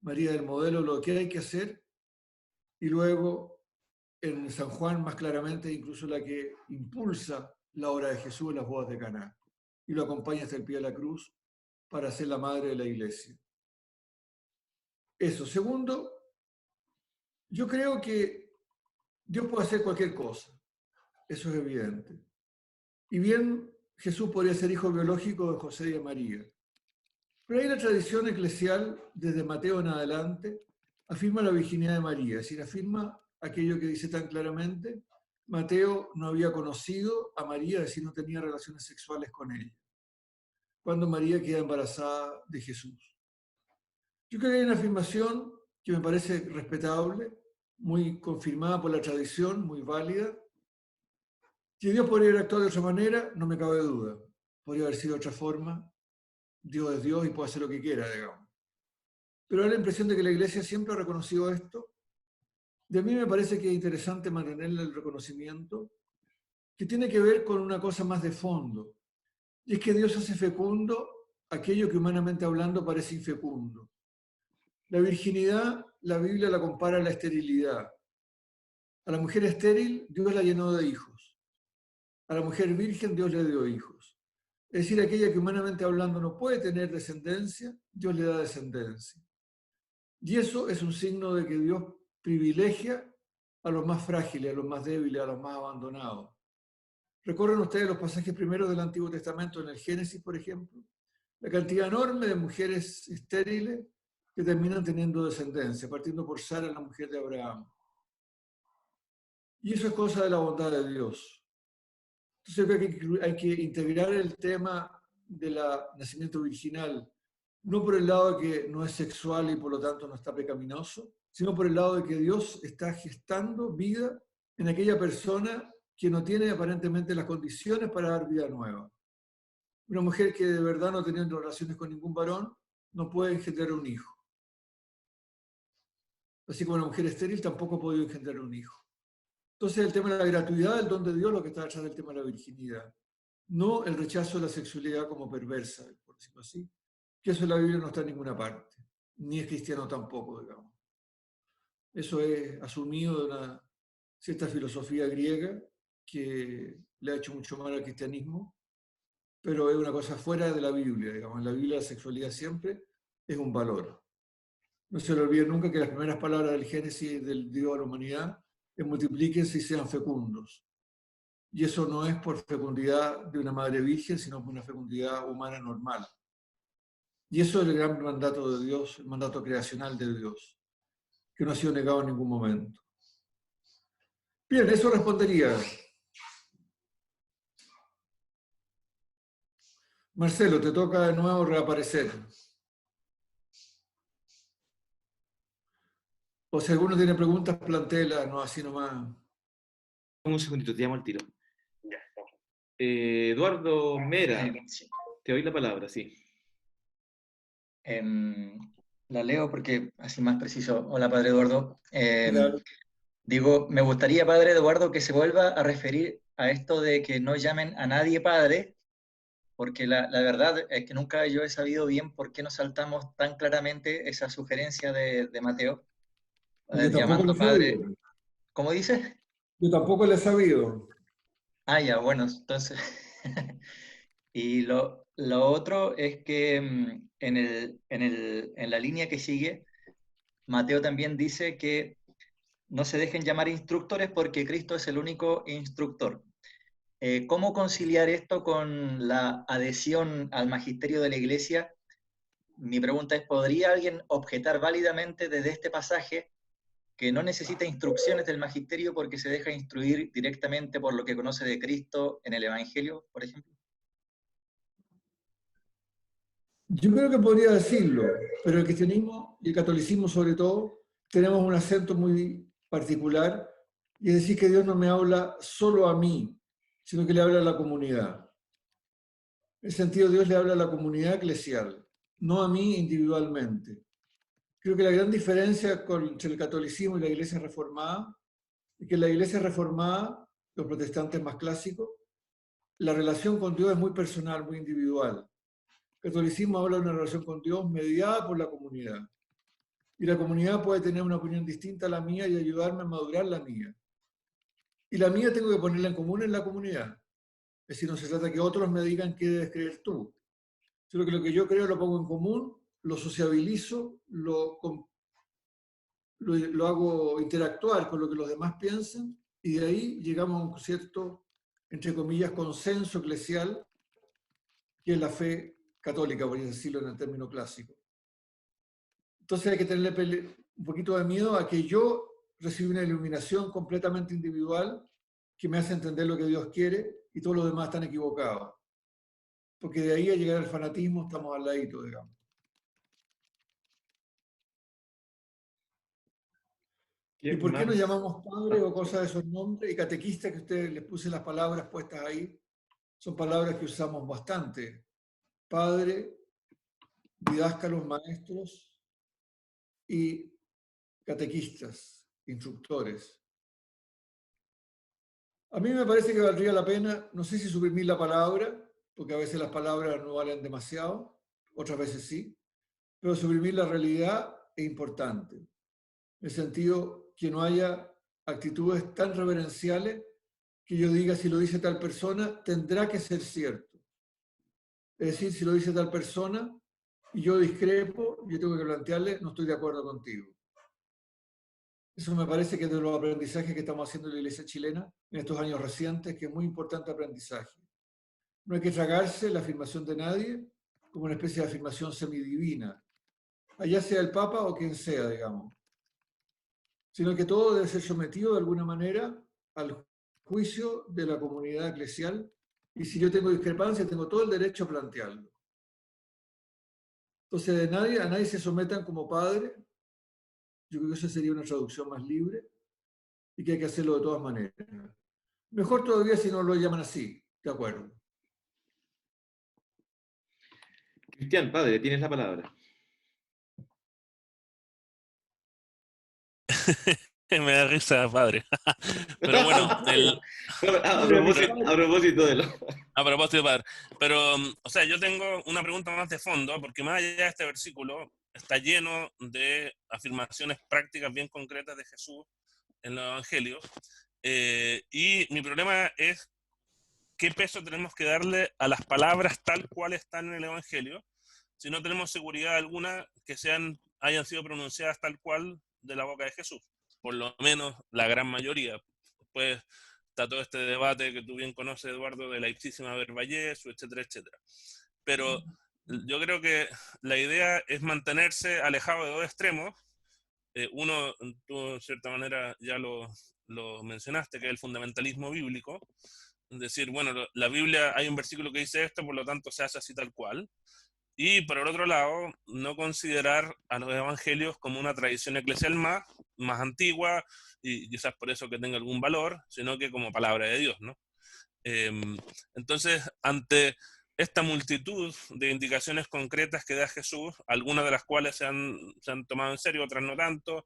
María es el modelo de lo que hay que hacer, y luego en San Juan, más claramente, incluso la que impulsa la obra de Jesús en las bodas de Caná, y lo acompaña hasta el pie de la cruz para ser la madre de la iglesia. Eso. Segundo, yo creo que Dios puede hacer cualquier cosa, eso es evidente. Y bien, Jesús podría ser hijo biológico de José y de María. Pero hay una tradición eclesial, desde Mateo en adelante, afirma la virginidad de María, es decir, afirma aquello que dice tan claramente, Mateo no había conocido a María, es decir, no tenía relaciones sexuales con ella, cuando María queda embarazada de Jesús. Yo creo que hay una afirmación que me parece respetable, muy confirmada por la tradición, muy válida. Si Dios podría haber actuado de otra manera, no me cabe duda. Podría haber sido de otra forma. Dios es Dios y puede hacer lo que quiera, digamos. Pero da la impresión de que la Iglesia siempre ha reconocido esto. De a mí me parece que es interesante mantenerle el reconocimiento, que tiene que ver con una cosa más de fondo. Y es que Dios hace fecundo aquello que humanamente hablando parece infecundo. La virginidad, la Biblia la compara a la esterilidad. A la mujer estéril, Dios la llenó de hijos. A la mujer virgen, Dios le dio hijos. Es decir, aquella que humanamente hablando no puede tener descendencia, Dios le da descendencia. Y eso es un signo de que Dios privilegia a los más frágiles, a los más débiles, a los más abandonados. ¿Recuerdan ustedes los pasajes primeros del Antiguo Testamento en el Génesis, por ejemplo? La cantidad enorme de mujeres estériles que terminan teniendo descendencia, partiendo por Sara, la mujer de Abraham. Y eso es cosa de la bondad de Dios. Entonces creo que hay que integrar el tema del nacimiento virginal, no por el lado de que no es sexual y por lo tanto no está pecaminoso, sino por el lado de que Dios está gestando vida en aquella persona que no tiene aparentemente las condiciones para dar vida nueva. Una mujer que de verdad no teniendo relaciones con ningún varón no puede engendrar un hijo. Así como una mujer estéril tampoco ha podido engendrar un hijo. Entonces el tema de la gratuidad del don de Dios lo que está detrás del tema de la virginidad. No el rechazo de la sexualidad como perversa, por decirlo así, que eso en la Biblia no está en ninguna parte, ni es cristiano tampoco, digamos. Eso es asumido de una cierta filosofía griega que le ha hecho mucho mal al cristianismo pero es una cosa fuera de la Biblia, digamos. En la Biblia la sexualidad siempre es un valor. No se le olvide nunca que las primeras palabras del Génesis del Dios a la humanidad es multiplíquense y sean fecundos. Y eso no es por fecundidad de una madre virgen, sino por una fecundidad humana normal. Y eso es el gran mandato de Dios, el mandato creacional de Dios, que no ha sido negado en ningún momento. Bien, eso respondería. Marcelo, te toca de nuevo reaparecer. O si alguno tiene preguntas, plantéela, no así nomás. Un segundito, te llamo al tiro. Eduardo Mera, te doy la palabra, sí. La leo porque así más preciso. Hola, Padre Eduardo. Claro. Digo, me gustaría, Padre Eduardo, que se vuelva a referir a esto de que no llamen a nadie Padre, porque la verdad es que nunca yo he sabido bien por qué nos saltamos tan claramente esa sugerencia de Mateo, Yo tampoco llamando lo he Padre. sabido. ¿Cómo dices? Yo tampoco lo he sabido. Ah, ya, bueno, entonces... Y lo otro es que en la línea que sigue, Mateo también dice que no se dejen llamar instructores porque Cristo es el único instructor. ¿Cómo conciliar esto con la adhesión al magisterio de la Iglesia? Mi pregunta es, ¿podría alguien objetar válidamente desde este pasaje que no necesita instrucciones del magisterio porque se deja instruir directamente por lo que conoce de Cristo en el Evangelio, por ejemplo? Yo creo que podría decirlo, pero el cristianismo y el catolicismo sobre todo tenemos un acento muy particular y es decir que Dios no me habla solo a mí, sino que le habla a la comunidad. En ese sentido, Dios le habla a la comunidad eclesial, no a mí individualmente. Creo que la gran diferencia entre el catolicismo y la iglesia reformada es que en la iglesia reformada, los protestantes más clásicos, la relación con Dios es muy personal, muy individual. El catolicismo habla de una relación con Dios mediada por la comunidad. Y la comunidad puede tener una opinión distinta a la mía y ayudarme a madurar la mía. Y la mía tengo que ponerla en común en la comunidad. Es decir, no se trata que otros me digan qué debes creer tú, sino que lo que yo creo lo pongo en común, lo sociabilizo, lo hago interactuar con lo que los demás piensan y de ahí llegamos a un cierto, entre comillas, consenso eclesial, que es la fe católica, por decirlo en el término clásico. Entonces hay que tenerle un poquito de miedo a que yo reciba una iluminación completamente individual que me hace entender lo que Dios quiere y todos los demás están equivocados. Porque de ahí a llegar al fanatismo estamos al ladito, digamos. ¿Y por qué no llamamos padre o cosas de esos nombres? Y catequista, que ustedes les puse las palabras puestas ahí, son palabras que usamos bastante. Padre, didáscalos, maestros y catequistas, instructores. A mí me parece que valdría la pena, no sé si suprimir la palabra, porque a veces las palabras no valen demasiado, otras veces sí, pero suprimir la realidad es importante. En el sentido que no haya actitudes tan reverenciales que yo diga, si lo dice tal persona, tendrá que ser cierto. Es decir, si lo dice tal persona y yo discrepo, yo tengo que plantearle, no estoy de acuerdo contigo. Eso me parece que es de los aprendizajes que estamos haciendo en la Iglesia chilena en estos años recientes, que es muy importante aprendizaje. No hay que tragarse la afirmación de nadie como una especie de afirmación semidivina, allá sea el Papa o quien sea, digamos, sino que todo debe ser sometido de alguna manera al juicio de la comunidad eclesial, y si yo tengo discrepancia, tengo todo el derecho a plantearlo. Entonces, a nadie se sometan como padre. Yo creo que esa sería una traducción más libre y que hay que hacerlo de todas maneras. Mejor todavía si no lo llaman así, de acuerdo. Cristian, padre, tienes la palabra. Me da risa, padre. Pero bueno, a propósito de lo... A propósito, padre. Pero, o sea, yo tengo una pregunta más de fondo, porque más allá de este versículo, está lleno de afirmaciones prácticas bien concretas de Jesús en los evangelios. Y mi problema es qué peso tenemos que darle a las palabras tal cual están en el Evangelio, si no tenemos seguridad alguna que hayan sido pronunciadas tal cual de la boca de Jesús, por lo menos la gran mayoría. Después está todo este debate que tú bien conoces, Eduardo, de la ipsísima verba Jesu, etcétera, etcétera. Pero yo creo que la idea es mantenerse alejado de dos extremos. Uno, tú de cierta manera ya lo mencionaste, que es el fundamentalismo bíblico. Es decir, bueno, la Biblia, hay un versículo que dice esto, por lo tanto se hace así tal cual. Y por el otro lado, no considerar a los evangelios como una tradición eclesial más antigua, y quizás por eso que tenga algún valor, sino que como palabra de Dios, ¿no? Entonces, ante esta multitud de indicaciones concretas que da Jesús, algunas de las cuales se han tomado en serio, otras no tanto,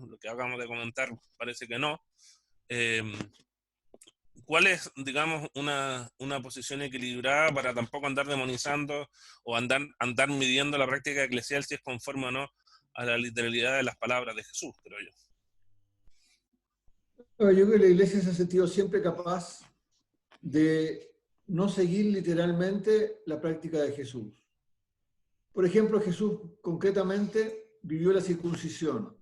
lo que acabamos de comentar parece que no. ¿Cuál es, digamos, una posición equilibrada para tampoco andar demonizando o andar midiendo la práctica eclesial si es conforme o no a la literalidad de las palabras de Jesús, creo yo? Yo creo que la Iglesia se ha sentido siempre capaz de no seguir literalmente la práctica de Jesús. Por ejemplo, Jesús concretamente vivió la circuncisión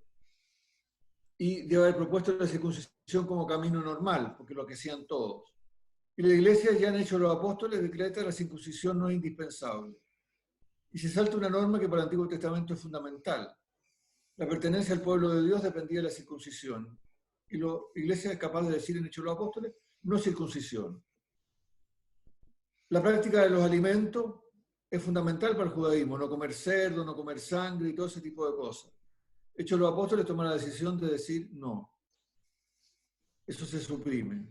y debe haber propuesto la circuncisión como camino normal, porque lo que hacían todos. Y la Iglesia ya han hecho los apóstoles, decreta la circuncisión no es indispensable. Y se salta una norma que para el Antiguo Testamento es fundamental. La pertenencia al pueblo de Dios dependía de la circuncisión. Y la Iglesia es capaz de decir en Hechos de los Apóstoles, no circuncisión. La práctica de los alimentos es fundamental para el judaísmo, no comer cerdo, no comer sangre y todo ese tipo de cosas. Hechos de los Apóstoles toman la decisión de decir no. Eso se suprime.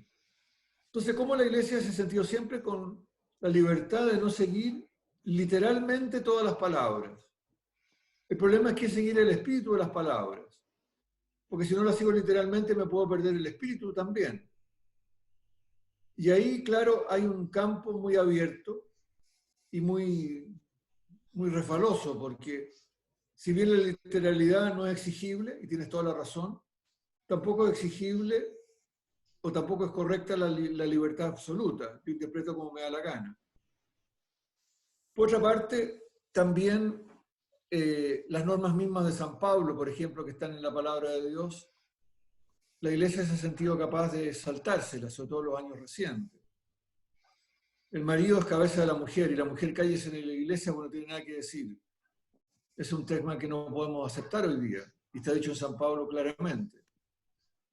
Entonces, ¿cómo la Iglesia se ha sentido siempre con la libertad de no seguir literalmente todas las palabras? El problema es que seguir el espíritu de las palabras. Porque si no las sigo literalmente me puedo perder el espíritu también. Y ahí, claro, hay un campo muy abierto y muy refaloso, porque si bien la literalidad no es exigible, y tienes toda la razón, tampoco es exigible o tampoco es correcta la libertad absoluta. Yo interpreto como me da la gana. Por otra parte, también las normas mismas de San Pablo, por ejemplo, que están en la palabra de Dios, la Iglesia se ha sentido capaz de saltárselas, sobre todo en los años recientes. El marido es cabeza de la mujer y la mujer cállese en la Iglesia porque no tiene nada que decir. Es un tema que no podemos aceptar hoy día, y está dicho en San Pablo claramente.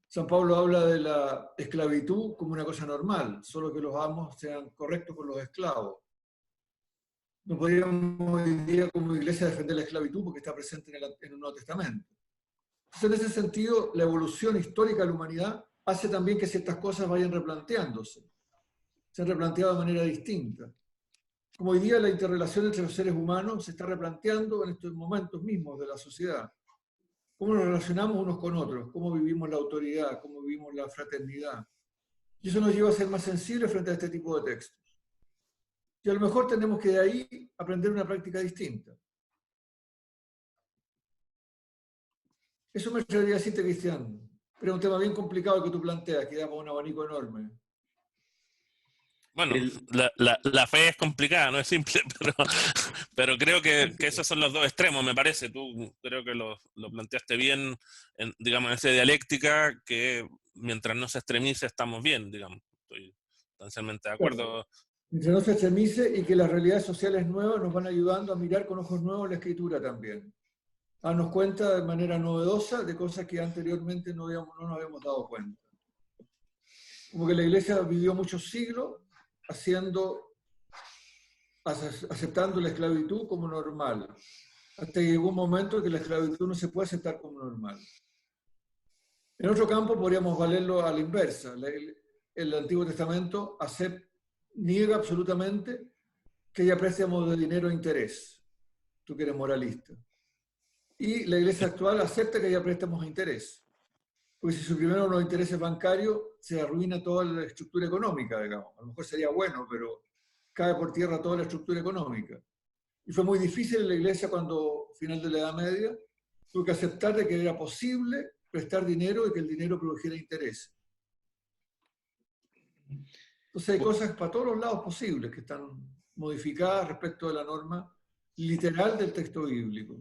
San Pablo habla de la esclavitud como una cosa normal, solo que los amos sean correctos con los esclavos. No podríamos hoy día como Iglesia defender la esclavitud porque está presente en el Nuevo Testamento. Entonces, en ese sentido, la evolución histórica de la humanidad hace también que ciertas cosas vayan replanteándose. Se han replanteado de manera distinta. Como hoy día la interrelación entre los seres humanos se está replanteando en estos momentos mismos de la sociedad. Cómo nos relacionamos unos con otros, cómo vivimos la autoridad, cómo vivimos la fraternidad. Y eso nos lleva a ser más sensibles frente a este tipo de textos. Y a lo mejor tenemos que de ahí aprender una práctica distinta. Eso me gustaría decirte, Cristian. Pero es un tema bien complicado que tú planteas, que da para un abanico enorme. Bueno, la fe es complicada, no es simple, pero creo que esos son los dos extremos, me parece. Tú creo que lo planteaste bien, digamos, en esa dialéctica, que mientras no se extremice estamos bien, digamos. Estoy totalmente de acuerdo. Mientras no se extremice y que las realidades sociales nuevas nos van ayudando a mirar con ojos nuevos la escritura también. A darnos cuenta de manera novedosa de cosas que anteriormente no nos habíamos dado cuenta. Como que la Iglesia vivió muchos siglos aceptando la esclavitud como normal, hasta que llegó un momento en que la esclavitud no se puede aceptar como normal. En otro campo podríamos valerlo a la inversa. El Antiguo Testamento niega absolutamente que haya préstamos de dinero a interés. Tú que eres moralista. Y la Iglesia actual acepta que haya préstamos a interés. Porque si suprimieron los intereses bancarios, se arruina toda la estructura económica, digamos. A lo mejor sería bueno, pero cae por tierra toda la estructura económica. Y fue muy difícil en la Iglesia cuando, final de la Edad Media, tuvo que aceptar de que era posible prestar dinero y que el dinero produjera interés. Entonces hay cosas para todos los lados posibles que están modificadas respecto de la norma literal del texto bíblico.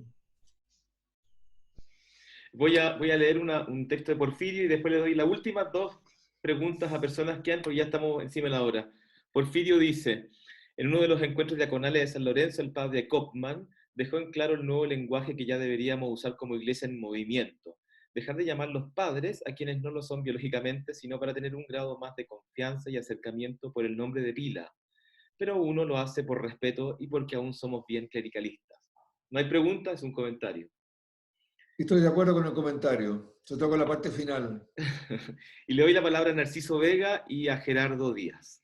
Voy a leer un texto de Porfirio y después le doy las últimas dos preguntas a personas que han, porque ya estamos encima de la hora. Porfirio dice, en uno de los encuentros diaconales de San Lorenzo, el padre Kopman dejó en claro el nuevo lenguaje que ya deberíamos usar como iglesia en movimiento. Dejar de llamar los padres a quienes no lo son biológicamente, sino para tener un grado más de confianza y acercamiento por el nombre de pila. Pero uno lo hace por respeto y porque aún somos bien clericalistas. No hay pregunta, es un comentario. Estoy de acuerdo con el comentario. Se toca la parte final. Y le doy la palabra a Narciso Vega y a Gerardo Díaz.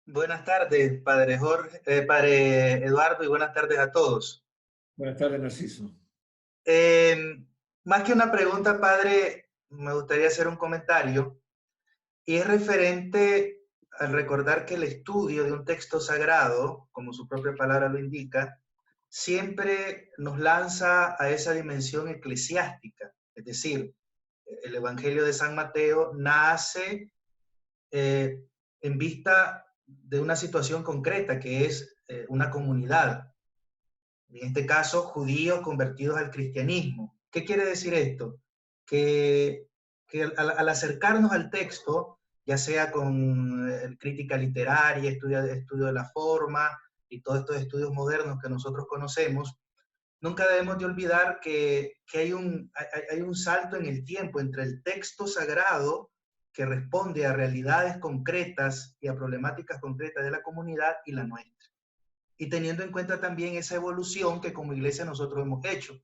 Buenas tardes, padre padre Eduardo, y buenas tardes a todos. Buenas tardes, Narciso. Más que una pregunta, padre, me gustaría hacer un comentario, y es referente al recordar que el estudio de un texto sagrado, como su propia palabra lo indica, siempre nos lanza a esa dimensión eclesiástica. Es decir, el Evangelio de San Mateo nace en vista de una situación concreta, que es una comunidad. En este caso, judíos convertidos al cristianismo. ¿Qué quiere decir esto? Que al acercarnos al texto, ya sea con crítica literaria, estudio de la forma y todos estos estudios modernos que nosotros conocemos, nunca debemos de olvidar que hay un salto en el tiempo entre el texto sagrado que responde a realidades concretas y a problemáticas concretas de la comunidad y la nuestra. Y teniendo en cuenta también esa evolución que como iglesia nosotros hemos hecho.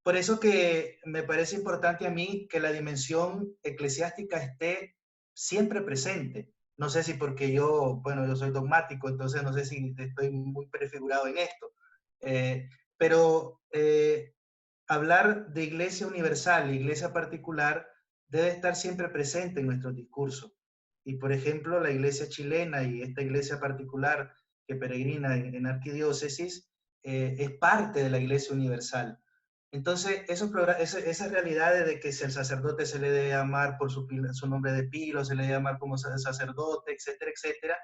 Por eso que me parece importante a mí que la dimensión eclesiástica esté siempre presente. No sé si porque yo soy dogmático, entonces no sé si estoy muy prefigurado en esto. Pero hablar de iglesia universal, iglesia particular, debe estar siempre presente en nuestros discursos. Y por ejemplo, la iglesia chilena y esta iglesia particular que peregrina en arquidiócesis es parte de la iglesia universal. Entonces, esas realidades de que si al sacerdote se le debe llamar por su nombre de pila, se le debe llamar como sacerdote, etcétera, etcétera,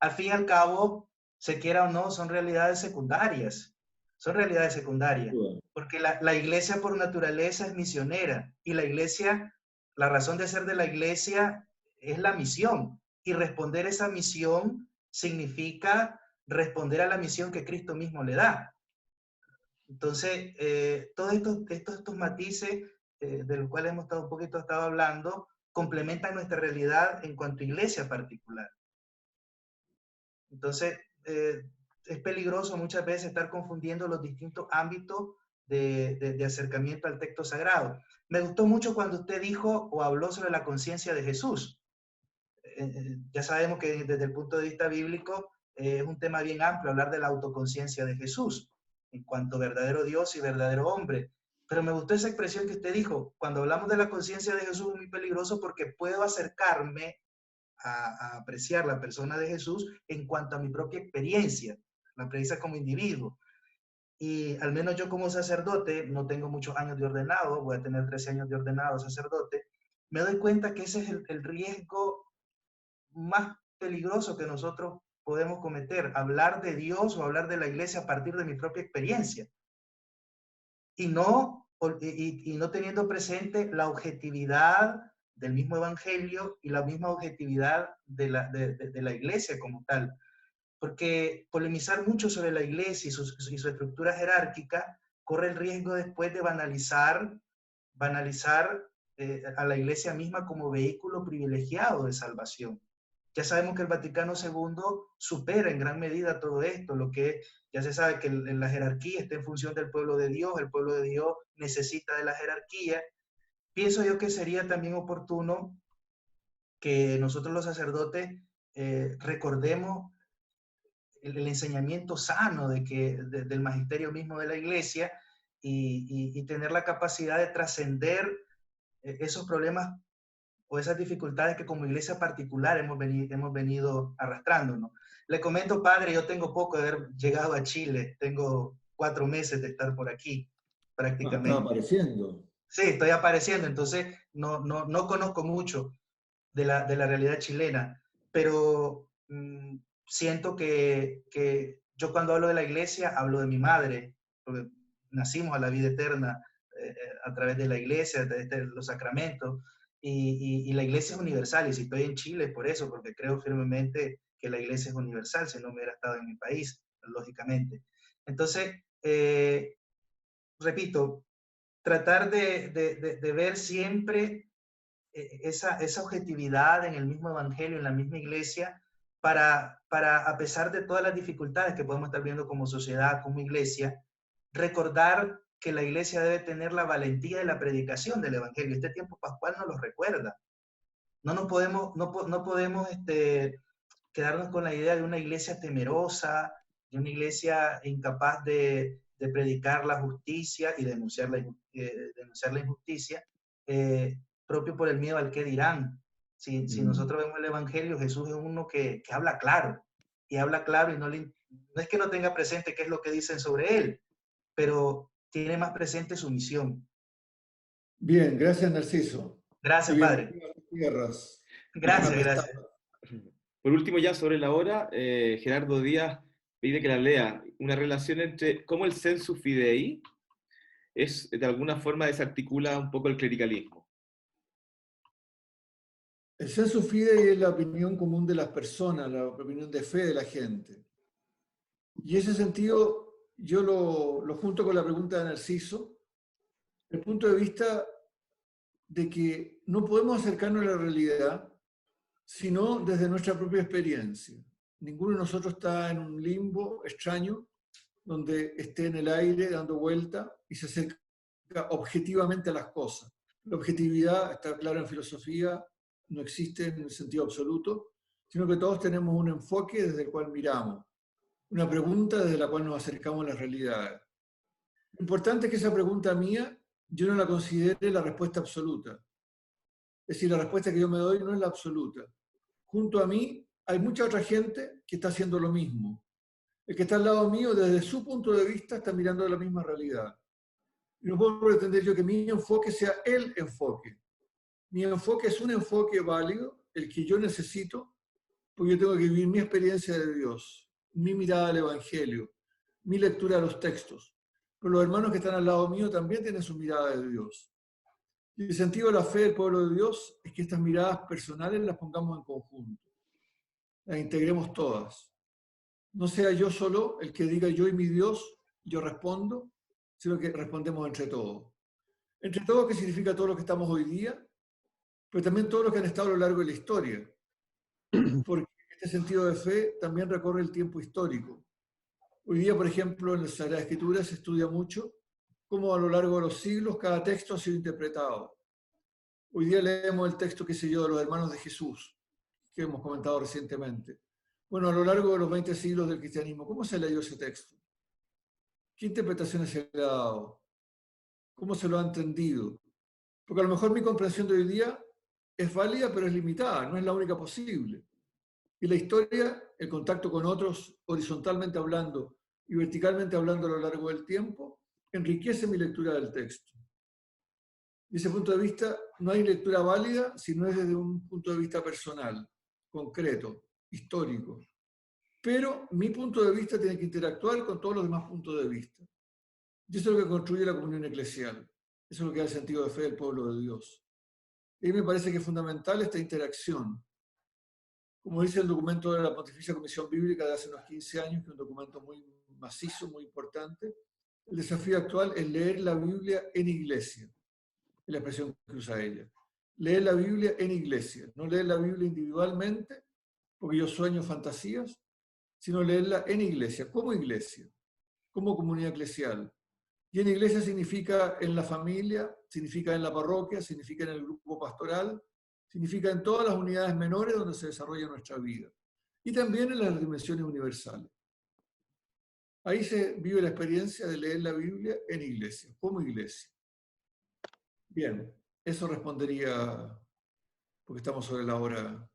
al fin y al cabo, se quiera o no, son realidades secundarias. Son realidades secundarias. Porque la iglesia por naturaleza es misionera. Y la iglesia, la razón de ser de la iglesia es la misión. Y responder esa misión significa responder a la misión que Cristo mismo le da. Entonces, todos estos matices de los cuales hemos estado hablando, complementan nuestra realidad en cuanto a iglesia particular. Entonces, es peligroso muchas veces estar confundiendo los distintos ámbitos de acercamiento al texto sagrado. Me gustó mucho cuando usted dijo o habló sobre la conciencia de Jesús. Ya sabemos que desde el punto de vista bíblico es un tema bien amplio hablar de la autoconciencia de Jesús en cuanto verdadero Dios y verdadero hombre. Pero me gustó esa expresión que usted dijo. Cuando hablamos de la conciencia de Jesús es muy peligroso porque puedo acercarme a apreciar la persona de Jesús en cuanto a mi propia experiencia, la experiencia como individuo. Y al menos yo como sacerdote, no tengo muchos años de ordenado, voy a tener 13 años de ordenado sacerdote, me doy cuenta que ese es el riesgo más peligroso que nosotros podemos cometer, hablar de Dios o hablar de la iglesia a partir de mi propia experiencia. Y no teniendo presente la objetividad del mismo evangelio y la misma objetividad de la iglesia como tal. Porque polemizar mucho sobre la iglesia y su estructura jerárquica corre el riesgo después de banalizar a la iglesia misma como vehículo privilegiado de salvación. Ya sabemos que el Vaticano II supera en gran medida todo esto, lo que ya se sabe que la jerarquía está en función del pueblo de Dios, el pueblo de Dios necesita de la jerarquía. Pienso yo que sería también oportuno que nosotros los sacerdotes recordemos el enseñamiento sano del magisterio mismo de la iglesia y tener la capacidad de trascender esos problemas o esas dificultades que como iglesia particular hemos venido arrastrándonos. Le comento, padre, yo tengo poco de haber llegado a Chile, tengo 4 meses de estar por aquí, prácticamente. Está apareciendo. Sí, estoy apareciendo, entonces no conozco mucho, de la realidad chilena. Pero siento que yo cuando hablo de la iglesia, hablo de mi madre, porque nacimos a la vida eterna a través de la iglesia, a través de los sacramentos, y la iglesia es universal, y si estoy en Chile es por eso, porque creo firmemente que la iglesia es universal, si no me hubiera estado en mi país, lógicamente. Entonces, repito, tratar de ver siempre esa objetividad en el mismo evangelio, en la misma iglesia, para, a pesar de todas las dificultades que podemos estar viendo como sociedad, como iglesia, recordar que la iglesia debe tener la valentía de la predicación del evangelio. Este tiempo pascual nos lo recuerda. No podemos quedarnos con la idea de una iglesia temerosa, de una iglesia incapaz de predicar la justicia y denunciar la injusticia, propio por el miedo al qué dirán. Si nosotros vemos el Evangelio, Jesús es uno que habla claro, y habla claro, y no es que no tenga presente qué es lo que dicen sobre él, pero tiene más presente su misión. Bien, gracias, Narciso. Gracias, Padre. Gracias. Por último, ya sobre la hora, Gerardo Díaz pide que la lea una relación entre cómo el sensu fidei es, de alguna forma, desarticula un poco el clericalismo. El sensu fidei es la opinión común de las personas, la opinión de fe de la gente. Y en ese sentido, yo lo junto con la pregunta de Narciso, el punto de vista de que no podemos acercarnos a la realidad sino desde nuestra propia experiencia. Ninguno de nosotros está en un limbo extraño donde esté en el aire dando vuelta y se acerca objetivamente a las cosas. La objetividad, está claro en filosofía, no existe en el sentido absoluto, sino que todos tenemos un enfoque desde el cual miramos, una pregunta desde la cual nos acercamos a las realidades. Lo importante es que esa pregunta mía yo no la considere la respuesta absoluta. Es decir, la respuesta que yo me doy no es la absoluta. Junto a mí hay mucha otra gente que está haciendo lo mismo. El que está al lado mío, desde su punto de vista, está mirando la misma realidad. Y no puedo pretender yo que mi enfoque sea el enfoque. Mi enfoque es un enfoque válido, el que yo necesito, porque yo tengo que vivir mi experiencia de Dios, mi mirada al Evangelio, mi lectura de los textos. Pero los hermanos que están al lado mío también tienen su mirada de Dios. Y el sentido de la fe del pueblo de Dios es que estas miradas personales las pongamos en conjunto, las integremos todas. No sea yo solo el que diga yo y mi Dios, yo respondo, sino que respondemos entre todos. Entre todos, ¿qué significa todo lo que estamos hoy día? Pero también todos los que han estado a lo largo de la historia. Porque este sentido de fe también recorre el tiempo histórico. Hoy día, por ejemplo, en la Sagrada Escritura se estudia mucho cómo a lo largo de los siglos cada texto ha sido interpretado. Hoy día leemos el texto, qué sé yo, de los hermanos de Jesús, que hemos comentado recientemente. Bueno, a lo largo de los 20 siglos del cristianismo, ¿cómo se leyó ese texto? ¿Qué interpretaciones se le ha dado? ¿Cómo se lo ha entendido? Porque a lo mejor mi comprensión de hoy día es válida, pero es limitada, no es la única posible. Y la historia, el contacto con otros, horizontalmente hablando y verticalmente hablando a lo largo del tiempo, enriquece mi lectura del texto. Desde ese punto de vista, no hay lectura válida si no es desde un punto de vista personal, concreto, histórico. Pero mi punto de vista tiene que interactuar con todos los demás puntos de vista. Y eso es lo que construye la comunión eclesial. Eso es lo que da el sentido de fe del pueblo de Dios. Y a mí me parece que es fundamental esta interacción. Como dice el documento de la Pontificia Comisión Bíblica de hace unos 15 años, que es un documento muy macizo, muy importante, el desafío actual es leer la Biblia en iglesia. Es la expresión que usa ella. Leer la Biblia en iglesia. No leer la Biblia individualmente, porque yo sueño fantasías, sino leerla en iglesia, como comunidad eclesial. Y en iglesia significa en la familia, significa en la parroquia, significa en el grupo pastoral, significa en todas las unidades menores donde se desarrolla nuestra vida. Y también en las dimensiones universales. Ahí se vive la experiencia de leer la Biblia en iglesia, como iglesia. Bien, eso respondería, porque estamos sobre la hora.